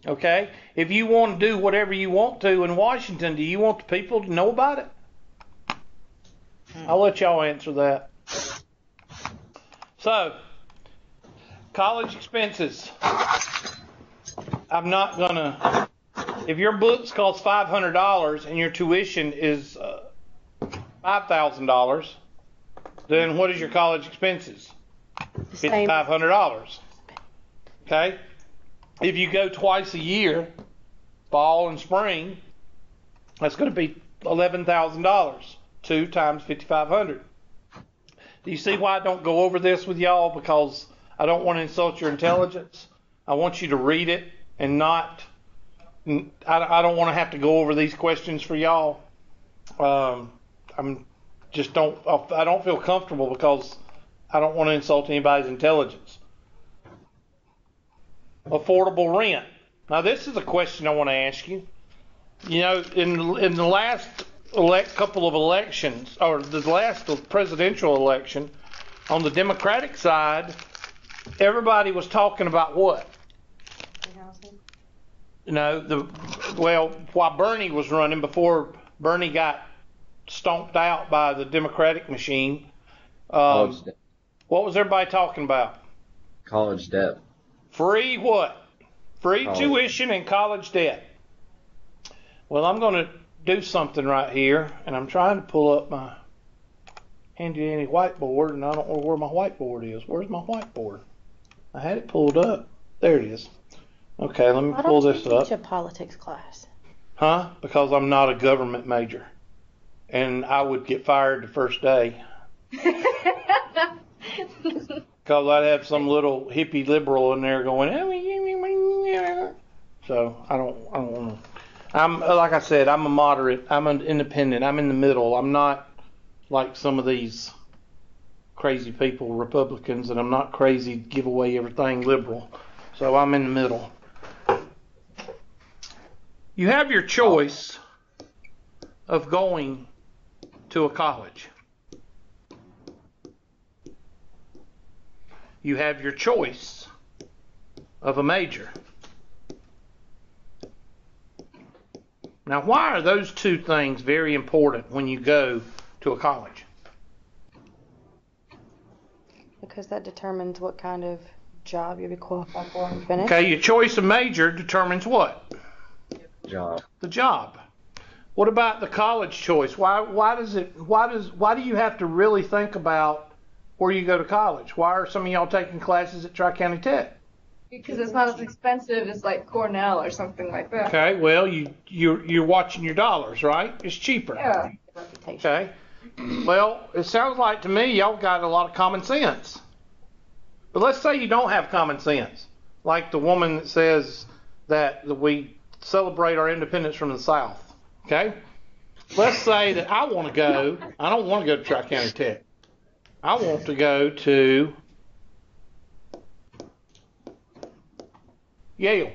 Okay? If you want to do whatever you want to in Washington, do you want the people to know about it? I'll let y'all answer that. So, college expenses. I'm not going to... If your books cost $500 and your tuition is $5,000, then what is your college expenses? Same. $5,500. Okay? If you go twice a year, fall and spring, that's going to be $11,000. 2 times 5,500. Do you see why I don't go over this with y'all? Because I don't want to insult your intelligence. I want you to read it and not. I don't want to have to go over these questions for y'all. I don't feel comfortable because I don't want to insult anybody's intelligence. Affordable rent. Now this is a question I want to ask you. You know, in the last couple of elections, or the last presidential election, on the Democratic side, everybody was talking about what? You know, while Bernie was running, before Bernie got stomped out by the Democratic machine, what was everybody talking about? College debt. Free what? Free College. Tuition and college debt. Well, I'm going to do something right here, and I'm trying to pull up my handy dandy whiteboard, and I don't know where my whiteboard is. Where's my whiteboard? I had it pulled up. There it is. Okay, let me pull this up. Teach a politics class. Huh? Because I'm not a government major, and I would get fired the first day. Because I'd have some little hippie liberal in there going, so I don't want to. I'm, like I said, I'm a moderate. I'm an independent. I'm in the middle. I'm not like some of these crazy people, Republicans, and I'm not crazy, give away everything liberal. So I'm in the middle. You have your choice of going to a college. You have your choice of a major. Now, why are those two things very important when you go to a college? Because that determines what kind of job you'll be qualified for and finish. Okay, your choice of major determines what? Job. The job. What about the college choice? Why do you have to really think about where you go to college? Why are some of y'all taking classes at Tri-County Tech? Because it's not as expensive as like Cornell or something like that. Okay, well you're watching your dollars, right? It's cheaper. Yeah. Okay. Well, it sounds like to me y'all got a lot of common sense. But let's say you don't have common sense, like the woman that says that we celebrate our independence from the South. Okay? Let's say that I don't want to go to Tri-County Tech. I want to go to Yale.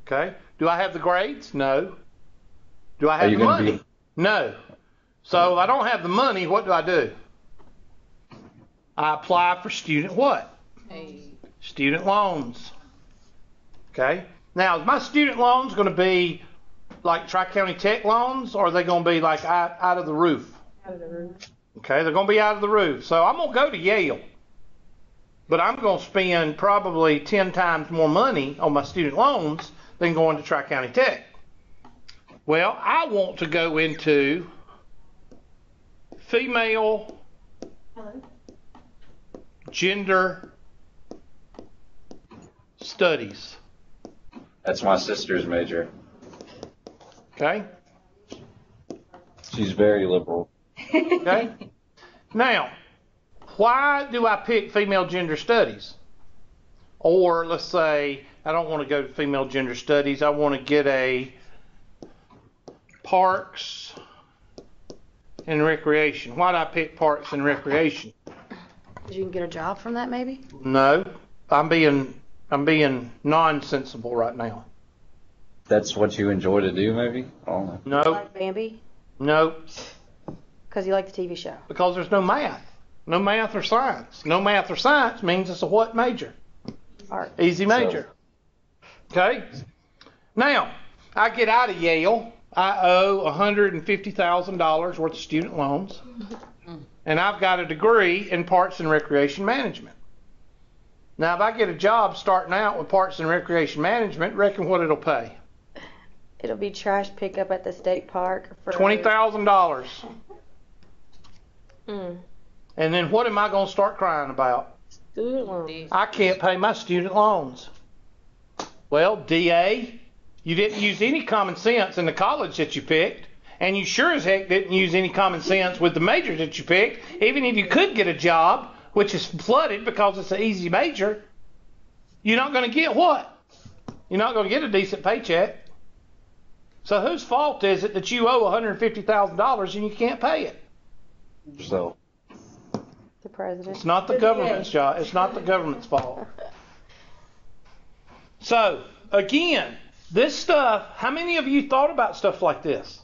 Okay? Do I have the grades? No. Do I have the money? No. So if I don't have the money, what do? I apply for student what? Student loans. Okay? Now, is my student loans going to be like Tri-County Tech loans, or are they going to be like out of the roof? Out of the roof. Okay, they're going to be out of the roof. So I'm going to go to Yale, but I'm going to spend probably 10 times more money on my student loans than going to Tri-County Tech. Well, I want to go into female gender studies. That's my sister's major. Okay? She's very liberal. Okay? Now, why do I pick female gender studies? Or let's say I don't want to go to female gender studies. I want to get a parks and recreation. Why do I pick parks and recreation? Because you can get a job from that, maybe? No, I'm being nonsensible right now. That's what you enjoy to do, maybe? I don't know. No, Like Bambi? no, Because you like the TV show. because there's no math. No math or science. No math or science means it's a what major? Art. Easy major. Okay? Now, I get out of Yale. I owe $150,000 worth of student loans. And I've got a degree in parks and recreation management. Now, if I get a job starting out with parks and recreation management, reckon what it'll pay? It'll be trash pickup at the state park for $20,000. Mm. And then what am I going to start crying about? Student loan. I can't pay my student loans. Well, DA, you didn't use any common sense in the college that you picked, and you sure as heck didn't use any common sense with the major that you picked, even if you could get a job, which is flooded because it's an easy major. You're not going to get what? You're not going to get a decent paycheck. So whose fault is it that you owe $150,000 and you can't pay it? So The president. It's not the government's job. It's not the government's fault. So, again, this stuff, how many of you thought about stuff like this?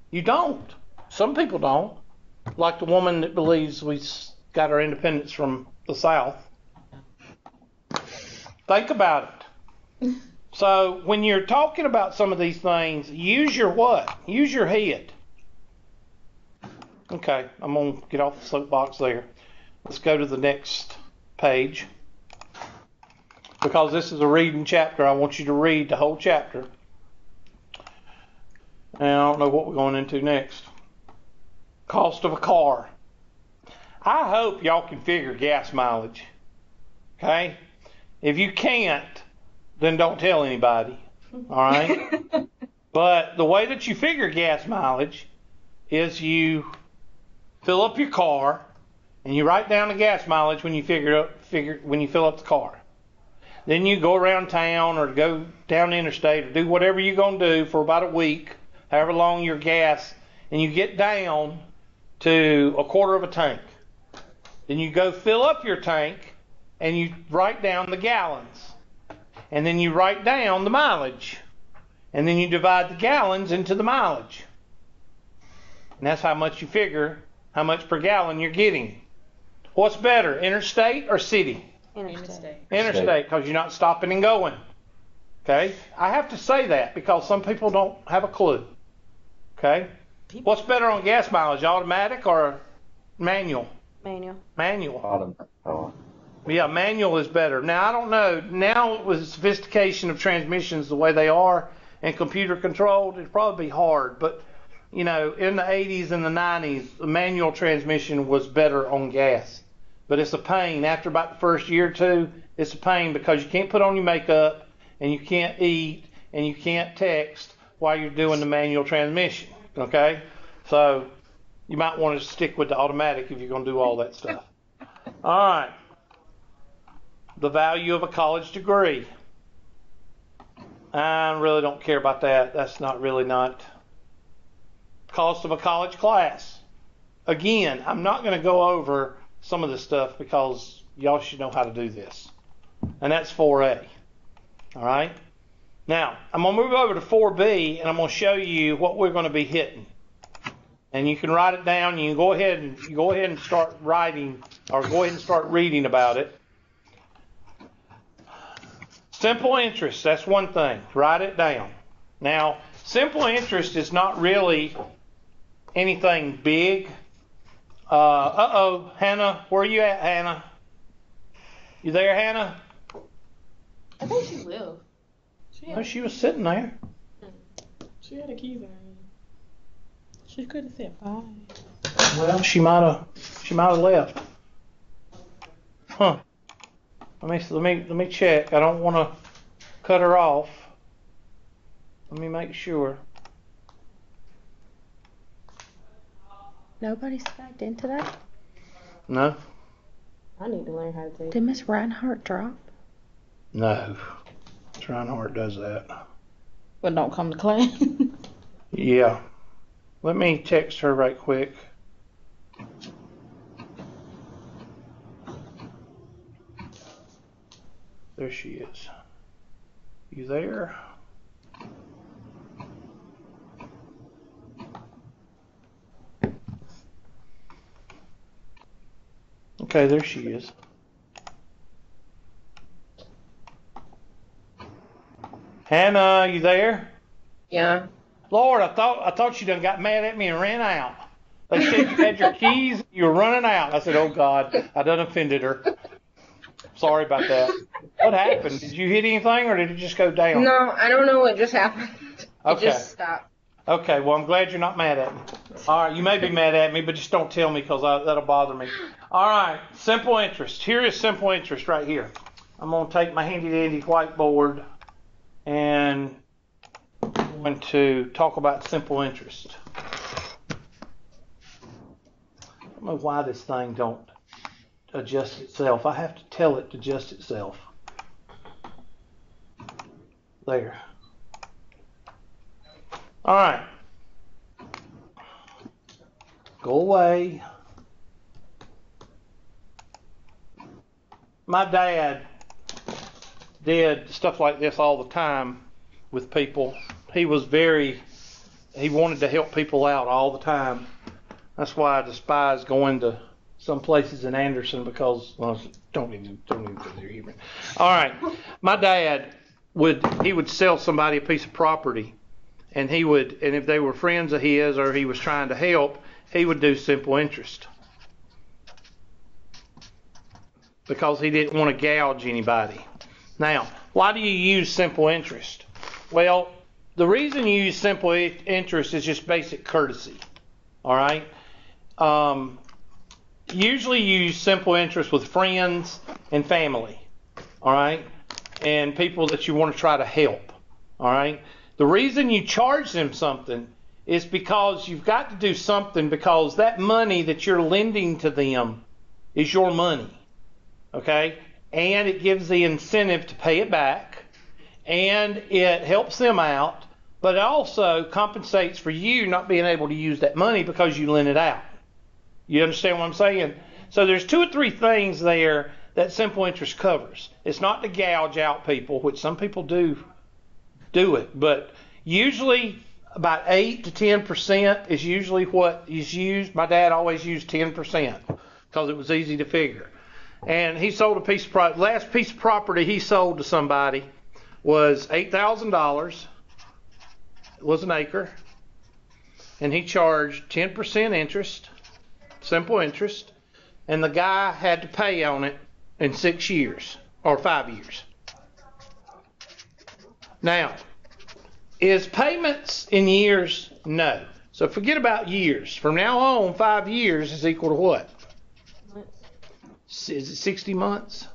You don't. Some people don't. Like the woman that believes we got our independence from the South. Think about it. So, when you're talking about some of these things, use your what? Use your head. Okay, I'm going to get off the soapbox there. Let's go to the next page. Because this is a reading chapter, I want you to read the whole chapter. And I don't know what we're going into next. Cost of a car. I hope y'all can figure gas mileage. Okay? If you can't, then don't tell anybody. All right? But the way that you figure gas mileage is you fill up your car and you write down the gas mileage when you when you fill up the car. Then you go around town or go down the interstate or do whatever you're going to do for about a week, however long your gas, and you get down to a quarter of a tank. Then you go fill up your tank and you write down the gallons. And then you write down the mileage. And then you divide the gallons into the mileage. And that's how much you figure how much per gallon you're getting. What's better, interstate or city? Interstate. Interstate, because you're not stopping and going. Okay? I have to say that because some people don't have a clue. Okay? What's better on gas mileage, automatic or manual? Manual. Manual. Yeah, manual is better. Now, I don't know. Now, with the sophistication of transmissions the way they are and computer controlled, it'd probably be hard. But, you know, in the 80s and the 90s, the manual transmission was better on gas. But it's a pain. After about the first year or two, it's a pain because you can't put on your makeup and you can't eat and you can't text while you're doing the manual transmission. Okay? So you might want to stick with the automatic if you're going to do all that stuff. All right. The value of a college degree. I really don't care about that. That's not really not. Cost of a college class. Again, I'm not going to go over some of this stuff because y'all should know how to do this. And that's 4A. All right? Now, I'm going to move over to 4B and I'm going to show you what we're going to be hitting. And you can write it down. You can go ahead and start writing or go ahead and start reading about it. Simple interest, that's one thing. Write it down. Now, simple interest is not really anything big. Hannah, where are you at, Hannah? You there, Hannah? I think she will. She was sitting there. She had a keys in her hand. She could have said bye. Well, she might have left. Huh. Let me check. I don't want to cut her off. Let me make sure. Nobody's backed into that? No. I need to learn how to take Did Miss Reinhardt drop? No. Reinhardt does that. But don't come to class. Yeah. Let me text her right quick. There she is. You there? Okay, there she is. Hannah, you there? Yeah. Lord, I thought you done got mad at me and ran out. They said you had your keys, you were running out. I said, oh God, I done offended her. Sorry about that. What happened? Did you hit anything or did it just go down? No, I don't know what just happened. Okay. It just stopped. Okay, well, I'm glad you're not mad at me. All right, you may be mad at me, but just don't tell me because that'll bother me. All right, simple interest. Here is simple interest right here. I'm going to take my handy dandy whiteboard and I'm going to talk about simple interest. I don't know why this thing don't adjust itself. I have to tell it to adjust itself. There. All right. Go away. My dad did stuff like this all the time with people. He wanted to help people out all the time. That's why I despise going to some places in Anderson because, well, don't even go there even. All right. My dad would sell somebody a piece of property, and if they were friends of his or he was trying to help, he would do simple interest because he didn't want to gouge anybody. Now, why do you use simple interest? Well, the reason you use simple interest is just basic courtesy. All right? Usually you use simple interest with friends and family. All right? And people that you want to try to help. All right? The reason you charge them something is because you've got to do something because that money that you're lending to them is your money. Okay? And it gives the incentive to pay it back. And it helps them out. But it also compensates for you not being able to use that money because you lent it out. You understand what I'm saying? So there's 2 or 3 things there that simple interest covers. It's not to gouge out people, which some people do it. But usually about 8 to 10% is usually what is used. My dad always used 10% because it was easy to figure. And he sold a piece of property. Last piece of property he sold to somebody was $8,000. It was an acre. And he charged 10% interest, simple interest. And the guy had to pay on it in 6 years or 5 years. Now, is payments in years? No. So forget about years. From now on, 5 years is equal to what? Is it 60 months?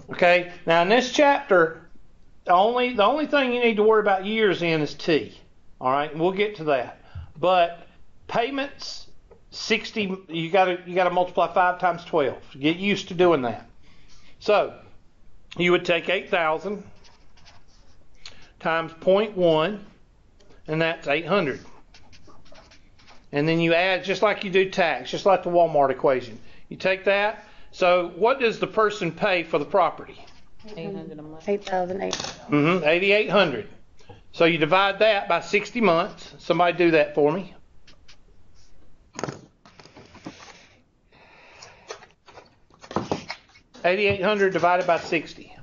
Okay. Now in this chapter, the only thing you need to worry about years in is T. All right, and we'll get to that. But payments, 60. You got to multiply 5 times 12. Get used to doing that. So you would take 8,000 times 0.1, and that's 800. And then you add, just like you do tax, just like the Walmart equation. You take that. So what does the person pay for the property? 800 a month. 8,800. 8,800. So you divide that by 60 months. Somebody do that for me. $8,800 divided by 60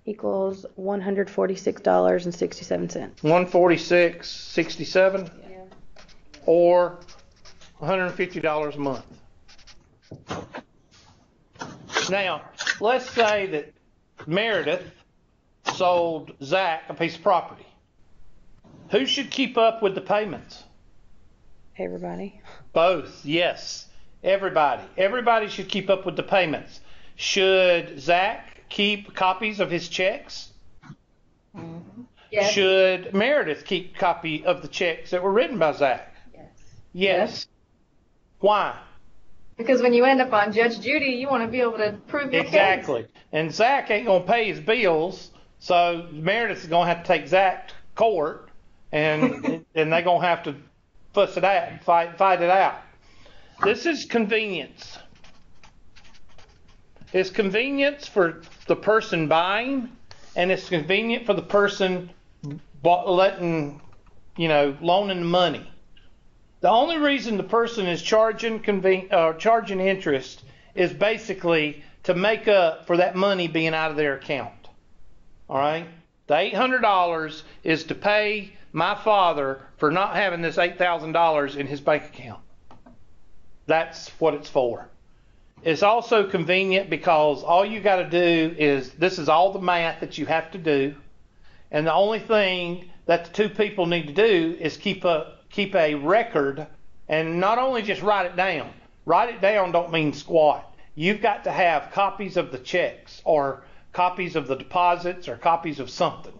equals $146.67. 146.67, Yeah. or $150 a month. Now, let's say that Meredith sold Zach a piece of property. Who should keep up with the payments? Everybody. Both, yes. Everybody. Everybody should keep up with the payments. Should Zach keep copies of his checks? Mm-hmm. Yes. Should Meredith keep copy of the checks that were written by Zach? Yes. Why? Because when you end up on Judge Judy, you want to be able to prove your Exactly. And Zach ain't going to pay his bills, so Meredith is going to have to take Zach to court, and and they're going to have to fuss it out, fight it out. This is convenience. It's convenience for the person buying, and it's convenient for the person loaning the money. The only reason the person is charging interest is basically to make up for that money being out of their account. All right? The $800 is to pay my father for not having this $8,000 in his bank account. That's what it's for. It's also convenient because all you got to do is, this is all the math that you have to do, and the only thing that the two people need to do is keep up keep a record, and not only just write it down. Write it down don't mean squat. You've got to have copies of the checks or copies of the deposits or copies of something.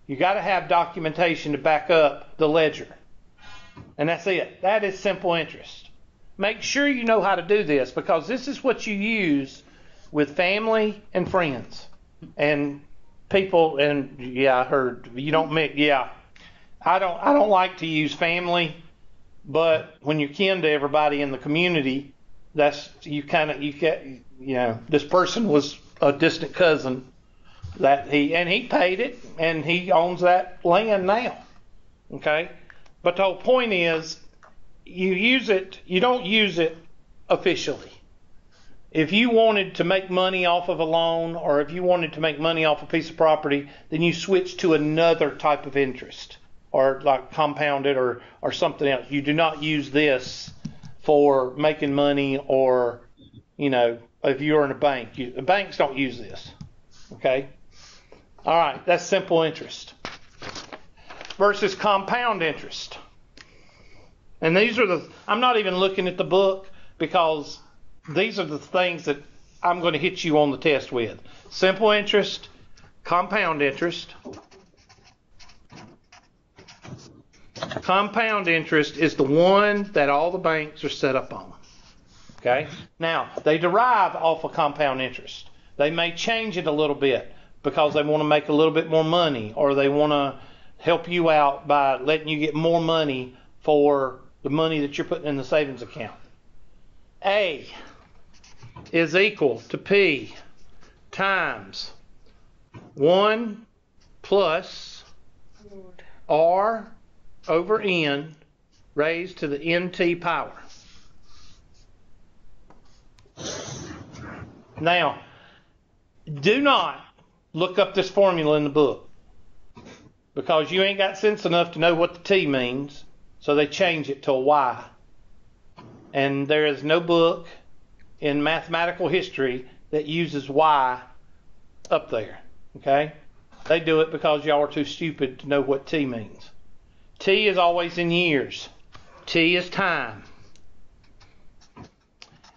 You got to have documentation to back up the ledger. And that's it. That is simple interest. Make sure you know how to do this, because this is what you use with family and friends and people. And yeah, I heard you don't mix. Yeah, I don't like to use family, but when you're kin to everybody in the community, that's you get, you know, this person was a distant cousin that he paid it, and he owns that land now. Okay, but the whole point is you don't use it officially. If you wanted to make money off of a loan, or if you wanted to make money off a piece of property, then you switch to another type of interest, or like compounded or something else. You do not use this for making money, or, you know, if you're in a bank. Banks don't use this. Okay? All right, that's simple interest versus compound interest. And these are I'm not even looking at the book, because these are the things that I'm going to hit you on the test with. Simple interest, compound interest. Compound interest is the one that all the banks are set up on. Okay? Now, they derive off of compound interest. They may change it a little bit because they want to make a little bit more money, or they want to help you out by letting you get more money for the money that you're putting in the savings account. A is equal to P times 1 plus R over N raised to the NT power. Now, do not look up this formula in the book, because you ain't got sense enough to know what the T means, so they change it to a Y. And there is no book in mathematical history that uses Y up there. Okay? They do it because y'all are too stupid to know what T means. T is always in years. T is time.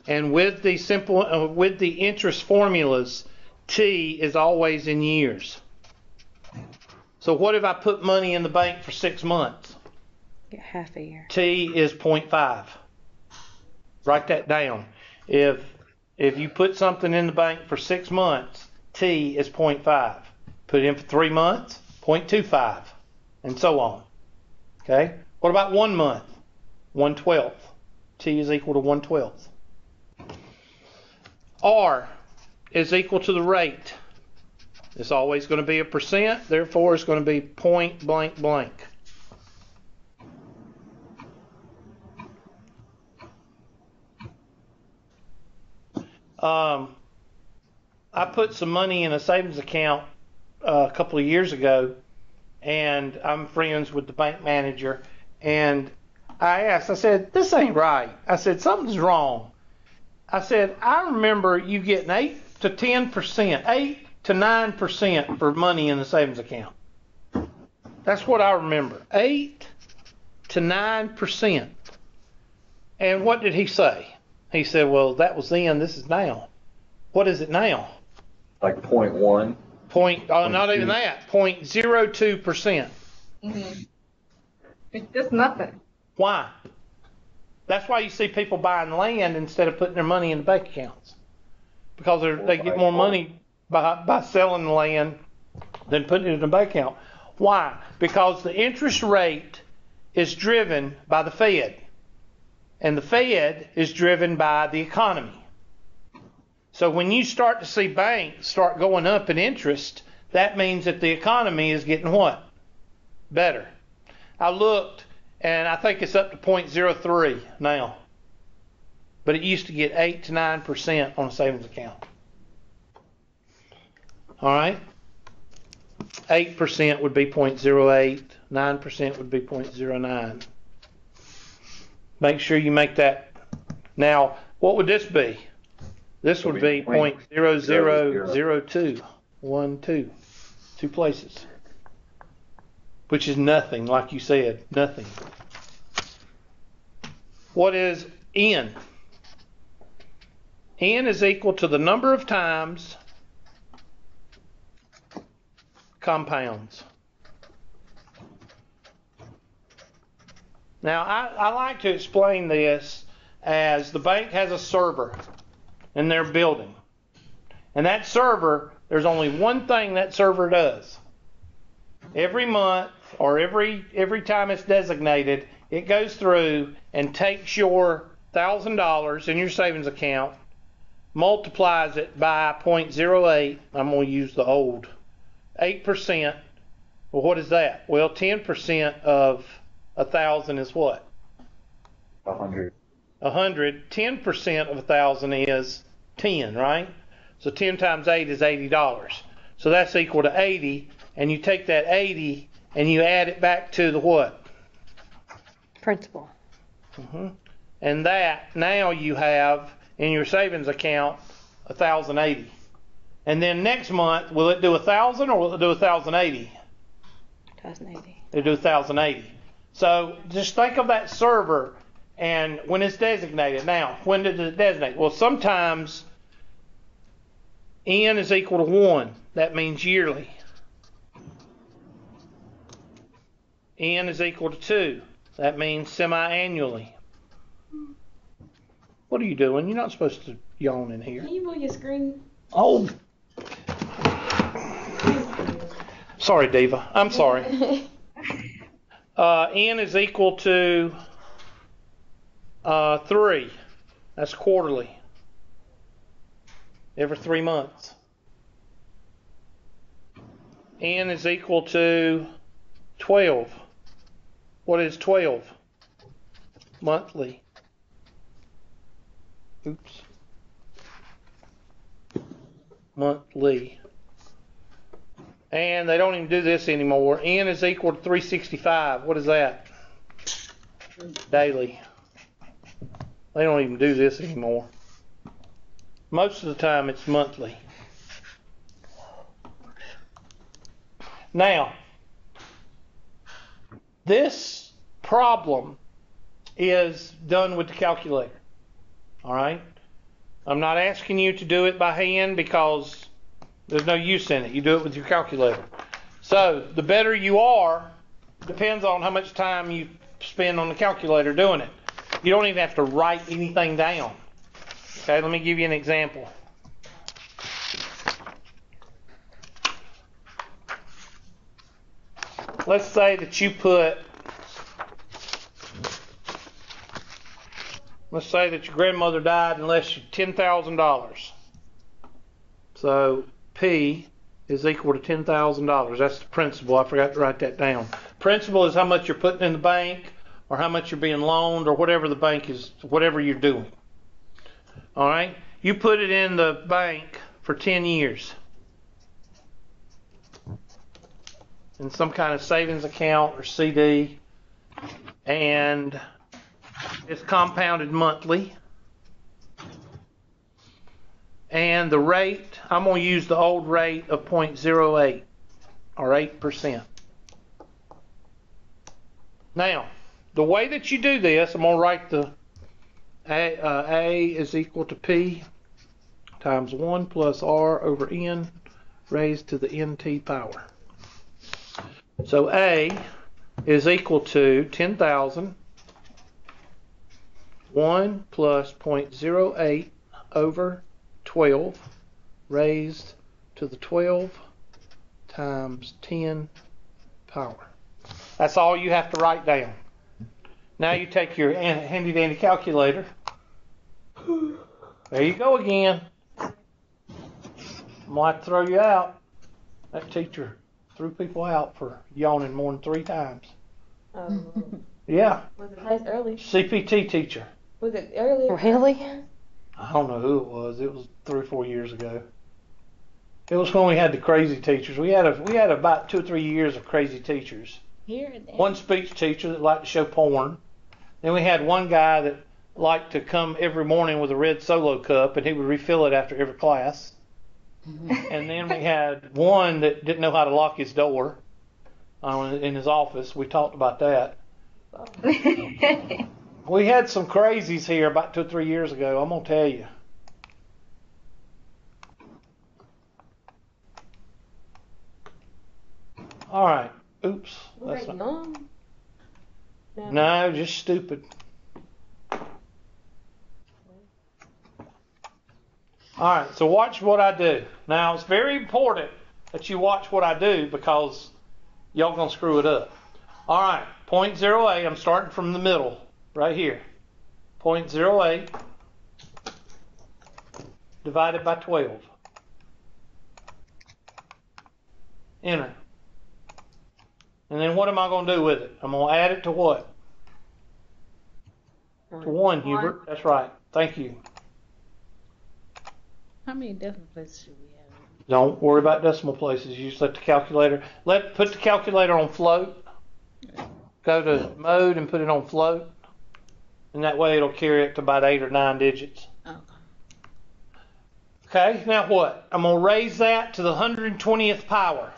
And with the interest formulas, T is always in years. So what if I put money in the bank for 6 months? Get half a year. T is 0.5. Write that down. If you put something in the bank for 6 months, T is 0.5. Put it in for 3 months, 0.25, and so on. Okay? What about 1 month? 1/12. T is equal to 1/12. R is equal to the rate. It's always going to be a percent, therefore it's going to be point blank blank. I put some money in a savings account a couple of years ago, and I'm friends with the bank manager, and I said, this ain't right. I said, something's wrong. I said, I remember you getting 8 to 10%, 8 to 9% for money in the savings account. That's what I remember, 8 to 9%. And what did he say? He said, well, that was then, this is now. What is it now? Like 0.1. Not even that, 0.02%. Mm-hmm. It's just nothing. Why? That's why you see people buying land instead of putting their money in the bank accounts. Because they get more money by selling the land than putting it in the bank account. Why? Because the interest rate is driven by the Fed. And the Fed is driven by the economy. So when you start to see banks start going up in interest, that means that the economy is getting what? Better. I looked, and I think it's up to 0.03 now. But it used to get 8 to 9% on a savings account. All right? 8% would be 0.08. 9% would be 0.09. Make sure you make that. Now, what would this be? This would be 0.0002. 1, 2. 2 places. Which is nothing, like you said, nothing. What is N? N is equal to the number of times compounds. Now, I like to explain this as the bank has a server in their building. And that server, there's only one thing that server does. Every month or every time it's designated, it goes through and takes your $1,000 in your savings account, multiplies it by 0.08. I'm going to use the old 8%. Well, what is that? Well, 10% of 1,000 is what? 100. 100. 10% of 1,000 is 10, right? So 10 times 8 is $80. So that's equal to 80, and you take that 80 and you add it back to the what? Principal. And that, now you have in your savings account 1,080. And then next month, will it do 1,000 or will it do 1,080? 1,080. It'll do 1,080. So just think of that server and when it's designated. Now, when did it designate? Well, sometimes N is equal to 1. That means yearly. N is equal to 2. That means semi-annually. What are you doing? You're not supposed to yawn in here. Can you move your screen? Oh. Sorry, Diva. I'm sorry. N is equal to 3. That's quarterly. Every 3 months. N is equal to 12. What is 12? Monthly. Oops. Monthly. And they don't even do this anymore. N is equal to 365. What is that? Daily. They don't even do this anymore. Most of the time it's monthly. Now, this problem is done with the calculator. All right? I'm not asking you to do it by hand because there's no use in it. You do it with your calculator. So the better you are depends on how much time you spend on the calculator doing it. You don't even have to write anything down. Okay, let me give you an example. Let's say that you put, let's say that your grandmother died and left you $10,000. So P is equal to $10,000. That's the principal. I forgot to write that down. Principal is how much you're putting in the bank or how much you're being loaned or whatever the bank is, whatever you're doing. All right? You put it in the bank for 10 years. In some kind of savings account or CD. And it's compounded monthly. And the rate, I'm going to use the old rate of 0.08 or 8%. Now, the way that you do this, I'm going to write the A is equal to P times 1 plus R over N raised to the NT power. So A is equal to 10,000, 1 plus 0.08 over 12 raised to the 12 times 10 power. That's all you have to write down. Now you take your handy dandy calculator. There you go again. I might throw you out. That teacher threw people out for yawning more than 3 times. Yeah. Was it nice early? CPT teacher. Was it early? Really? I don't know who it was. It was 3 or 4 years ago. It was when we had the crazy teachers. We had about 2 or 3 years of crazy teachers. Here and there. One speech teacher that liked to show porn. Then we had one guy that liked to come every morning with a red Solo cup, and he would refill it after every class. And then we had one that didn't know how to lock his door in his office. We talked about that. We had some crazies here about 2 or 3 years ago, I'm going to tell you. All right. Oops. That's not. No, just stupid. All right, so watch what I do. Now, it's very important that you watch what I do because y'all going to screw it up. All right, 0.08, I'm starting from the middle, right here. 0.08 divided by 12. Enter. And then what am I going to do with it? I'm going to add it to what? To 1, Hubert. That's right. Thank you. How many decimal places should we have? Don't worry about decimal places. You just let the calculator, put the calculator on float. Go to mode and put it on float. And that way it'll carry it to about 8 or 9 digits. Okay, now what? I'm going to raise that to the 120th power.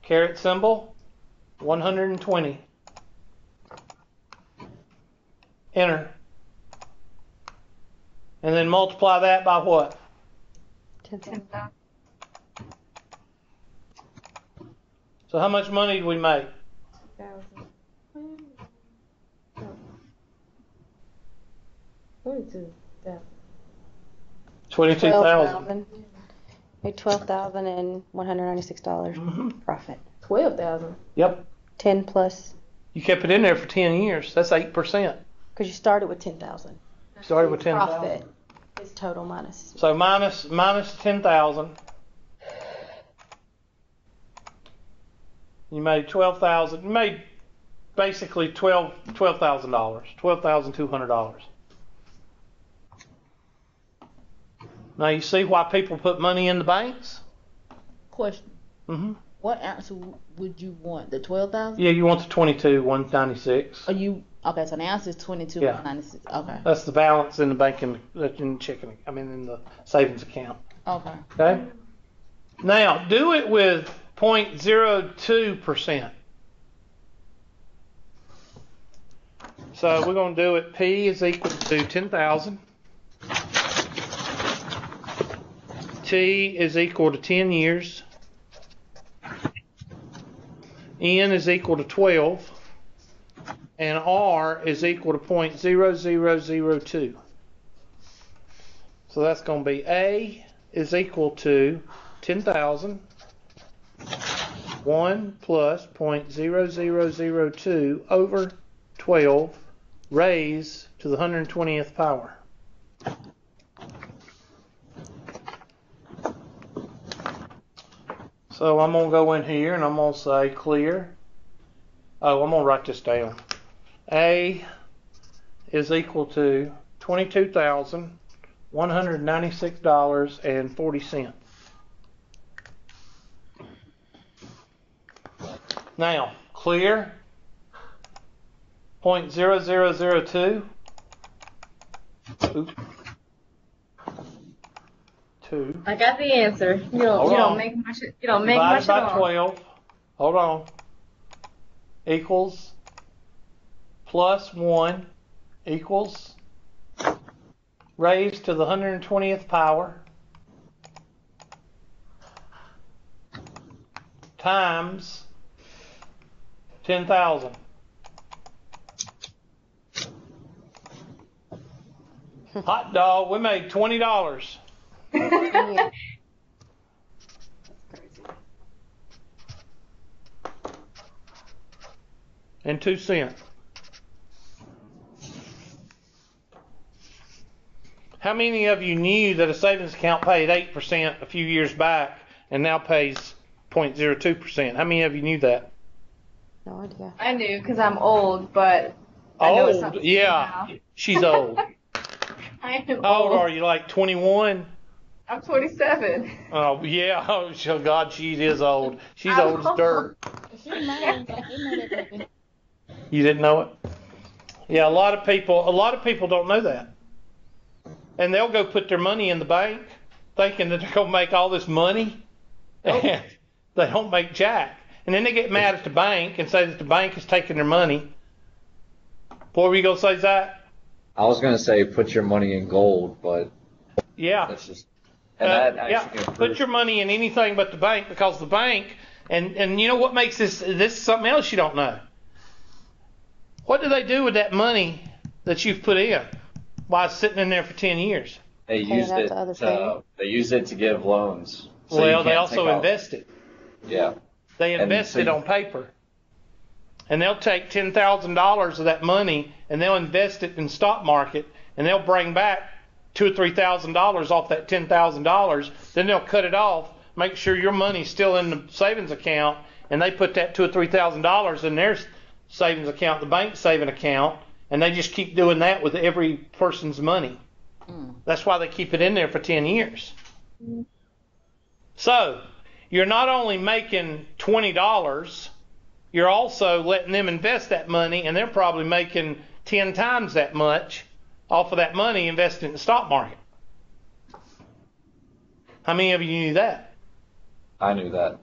Caret symbol, 120. Enter. And then multiply that by what? 10,000. So how much money do we make? 22,000. Made $12,196 profit. 12,000. Yep. 10 plus. You kept it in there for 10 years. That's 8%. Because you started with 10,000. Started with 10,000. Profit is total minus. So minus 10,000. You made 12,000. You made basically $12,000. $12,200. Now you see why people put money in the banks? Question. What answer would you want? The 12,000? Yeah, you want the 22,196. Are you okay? So the answer is 22,196. Okay. That's the balance in the bank in the checking. In the savings account. Okay. Okay. Now do it with 0.02%. So we're going to do it. P is equal to 10,000. T is equal to 10 years. N is equal to 12. And R is equal to 0.0002. So that's going to be A is equal to 10,000. 1 plus 0.0002 over 12 raised to the 120th power. So I'm going to go in here and I'm going to say clear. Oh, I'm going to write this down. A is equal to $22,196.40. Now, clear 0.0002. Oops. 2. I got the answer. You don't make much. You don't make much Divided at by all. 12. Hold on. Equals plus 1 equals raised to the 120th power times 10,000. Hot dog, we made $20. And 2 cents. How many of you knew that a savings account paid 8% a few years back and now pays 0.02%? How many of you knew that? No idea. I knew because I'm old, but I know it's not the same Yeah, now. she's old. I am How old old. are you? Like 21? I'm 27. Oh yeah. Oh God, she is old. She's old as dirt. You didn't know it? Yeah, a lot of people don't know that. And they'll go put their money in the bank thinking that they're going to make all this money. And they don't make jack. And then they get mad at the bank and say that the bank is taking their money. What were you gonna say, Zach? I was gonna say put your money in gold, but Yeah. that's just and that Yeah. actually Put improves. your money in anything but the bank, because the bank, and you know what makes this is something else you don't know. What do they do with that money that you've put in while it's sitting in there for 10 years? They use out it to other people. they use it to give loans. So you Well, they can't also take out- invest it. Yeah. They And invest so it you- on paper. And they'll take $10,000 of that money and they'll invest it in stock market, and they'll bring back $2,000 or $3,000 off that $10,000. Then they'll cut it off, make sure your money's still in the savings account, and they put that $2,000 or $3,000 in their savings account, the bank saving account, and they just keep doing that with every person's money. That's why they keep it in there for 10 years. So you're not only making $20, you're also letting them invest that money, and they're probably making 10 times that much off of that money invested in the stock market. How many of you knew that? I knew that.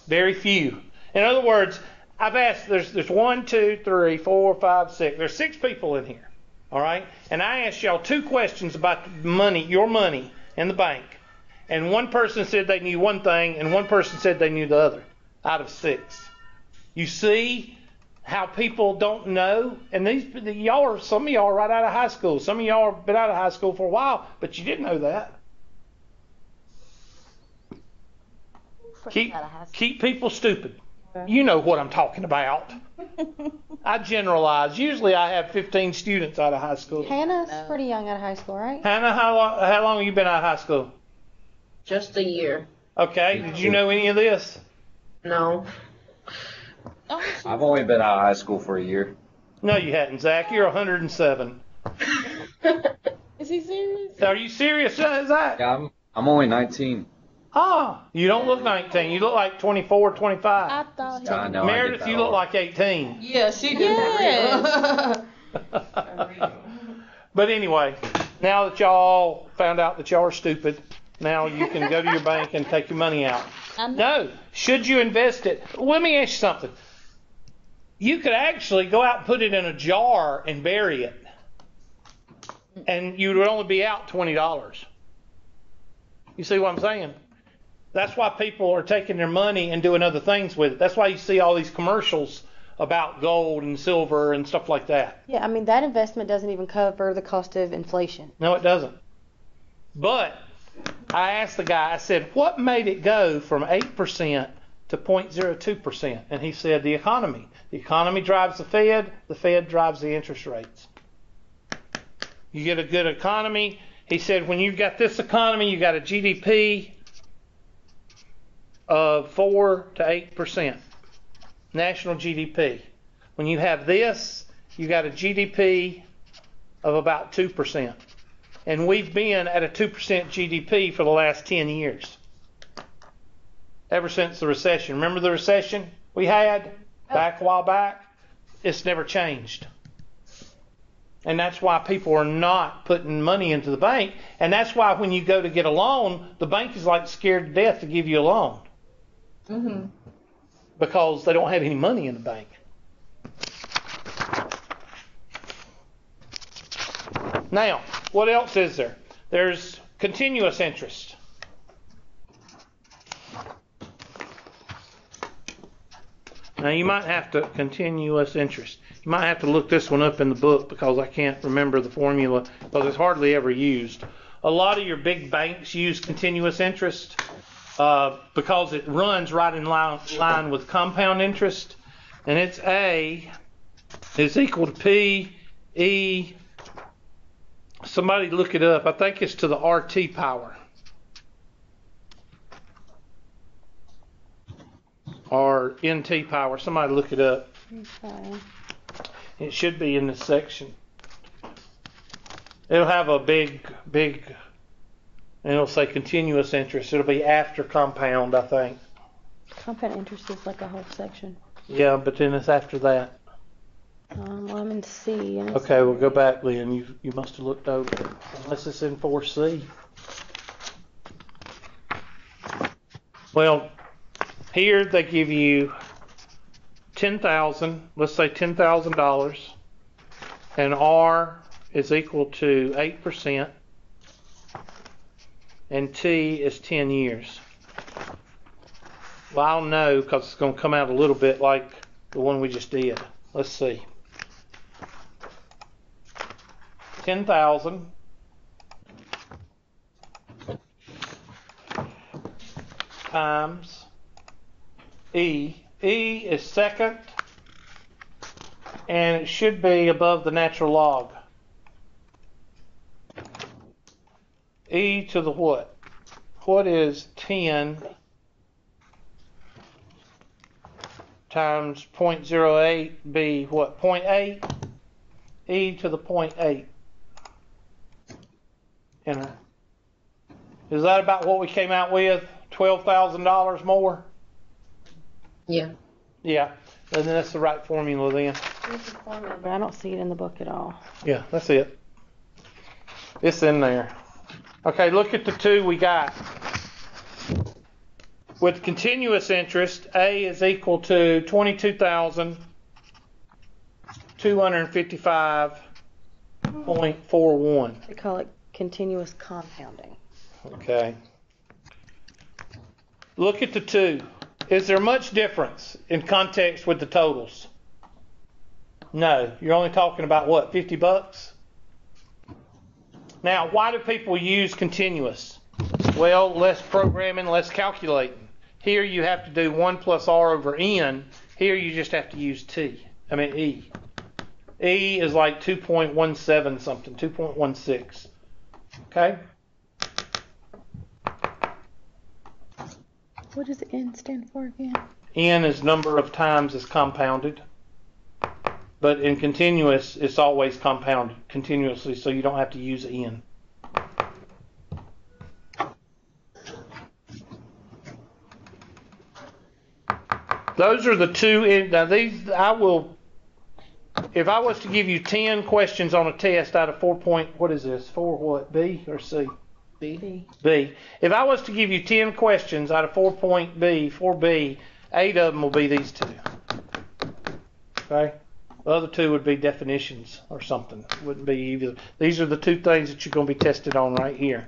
Very few. In other words, I've asked, there's 1, 2, 3, 4, 5, 6. There's 6 people in here. All right? And I asked y'all 2 questions about money, your money in the bank. And one person said they knew one thing, and one person said they knew the other out of 6. You see how people don't know? And some of y'all are right out of high school. Some of y'all have been out of high school for a while, but you didn't know that. Keep people stupid. You know what I'm talking about. I generalize. Usually I have 15 students out of high school. Hannah's pretty young out of high school, right? Hannah, how long have you been out of high school? Just a year. Okay. Did you know any of this? No. I've only been out of high school for a year. No, you hadn't, Zach. You're 107. Is he serious? Are you serious, Zach? Yeah, I'm only 19. Ah, you don't look 19. You look like 24, 25. I thought he I know. I get Meredith, that you a look lot. like 18. Yeah, she did. Yes. But anyway, now that y'all found out that y'all are stupid, now you can go to your bank and take your money out. No, should you invest it? Let me ask you something. You could actually go out and put it in a jar and bury it, and you would only be out $20. You see what I'm saying? That's why people are taking their money and doing other things with it. That's why you see all these commercials about gold and silver and stuff like that. Yeah, I mean, that investment doesn't even cover the cost of inflation. No, it doesn't. But I asked the guy, I said, what made it go from 8% to 0.02%? And he said, the economy. The economy drives the Fed drives the interest rates. You get a good economy. He said, when you've got this economy, you got a GDP of 4 to 8%. National GDP. When you have this, you got a GDP of about 2%. And we've been at a 2% GDP for the last 10 years. Ever since the recession. Remember the recession we had back a while back? It's never changed. And that's why people are not putting money into the bank. And that's why when you go to get a loan, the bank is like scared to death to give you a loan. Mm-hmm. Because they don't have any money in the bank. Now, what else is there? There's continuous interest. Now, you might have to, continuous interest. You might have to look this one up in the book because I can't remember the formula because it's hardly ever used. A lot of your big banks use continuous interest because it runs right in line with compound interest. And it's A is equal to P, E, somebody look it up. I think it's to the RT power. Or NT power. Somebody look it up. Okay. It should be in this section. It'll have a big, and it'll say continuous interest. It'll be after compound, I think. Compound interest is like a whole section. Yeah, but then it's after that. Well, I'm in C. And it's Okay, we'll go back, Lynn. You must have looked over it. Unless it's in 4C. Well, here they give you 10,000, let's say $10,000, and R is equal to 8%, and T is 10 years. Well, I'll know because it's going to come out a little bit like the one we just did. Let's see. 10,000 times E. E is second, and it should be above the natural log. E to the what? What is 10 times 0.08 be what? 0.8? E to the 0.8. Enter. Is that about what we came out with? $12,000 more? Yeah. Yeah. And then that's the right formula then. But I don't see it in the book at all. Yeah, that's it. It's in there. Okay, look at the two we got. With continuous interest, A is equal to 22,255.41. They call it continuous compounding. Okay. Look at the two. Is there much difference in context with the totals? No. You're only talking about what, $50? Now, why do people use continuous? Well, less programming, less calculating. Here you have to do 1 plus R over N. Here you just have to use E. E is like 2.17 something, 2.16. Okay? What does N stand for again? N is number of times it's compounded. But in continuous, it's always compounded continuously, so you don't have to use N. Those are the two. Now these, if I was to give you 10 questions on a test out of 4 point, what is this? 4 what? B or C? B. B. If I was to give you 10 questions out of 4B, 8 of them will be these two. Okay? The other two would be definitions or something. Wouldn't be either. These are the two things that you're going to be tested on right here.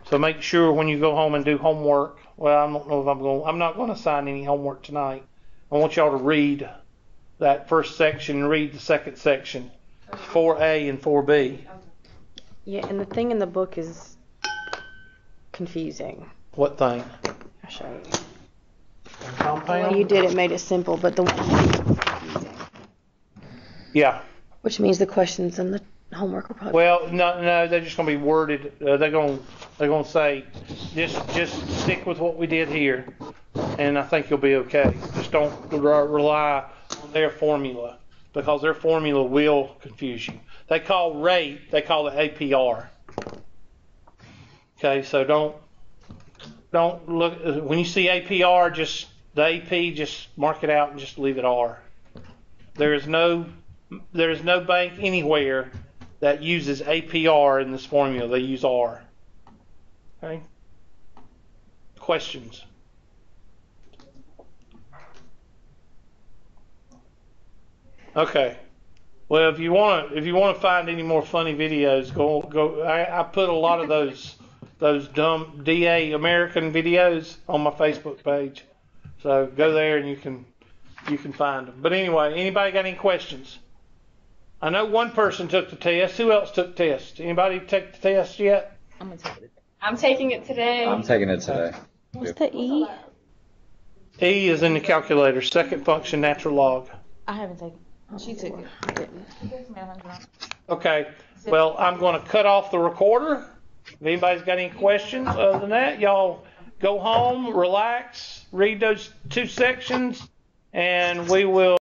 So make sure when you go home and do homework. Well, I don't know if I'm not going to assign any homework tonight. I want y'all to read that first section and read the second section, 4A and 4B. Yeah, and the thing in the book is confusing. What thing? I'll show you. Compound? The way you did it made it simple, but the one confusing. Yeah. Which means the questions in the homework are probably. Well, no, they're just going to be worded. They're going to say, just stick with what we did here, and I think you'll be okay. Just don't rely on their formula, because their formula will confuse you. They call rate, they call it APR. Okay, so don't look when you see APR. Just the AP, just mark it out and just leave it R. There is no bank anywhere that uses APR in this formula. They use R. Okay. Questions? Okay. Well, if you want to find any more funny videos, go. I put a lot of those dumb DA American videos on my Facebook page. So go there and you can find them. But anyway, anybody got any questions? I know one person took the test. Who else took the test? Anybody take the test yet? I'm gonna take it. I'm taking it today. I'm taking it today. What's the E? E is in the calculator. Second function, natural log. I haven't taken it. She took it. I didn't. Okay. Well, I'm going to cut off the recorder. If anybody's got any questions other than that, y'all go home, relax, read those two sections, and we will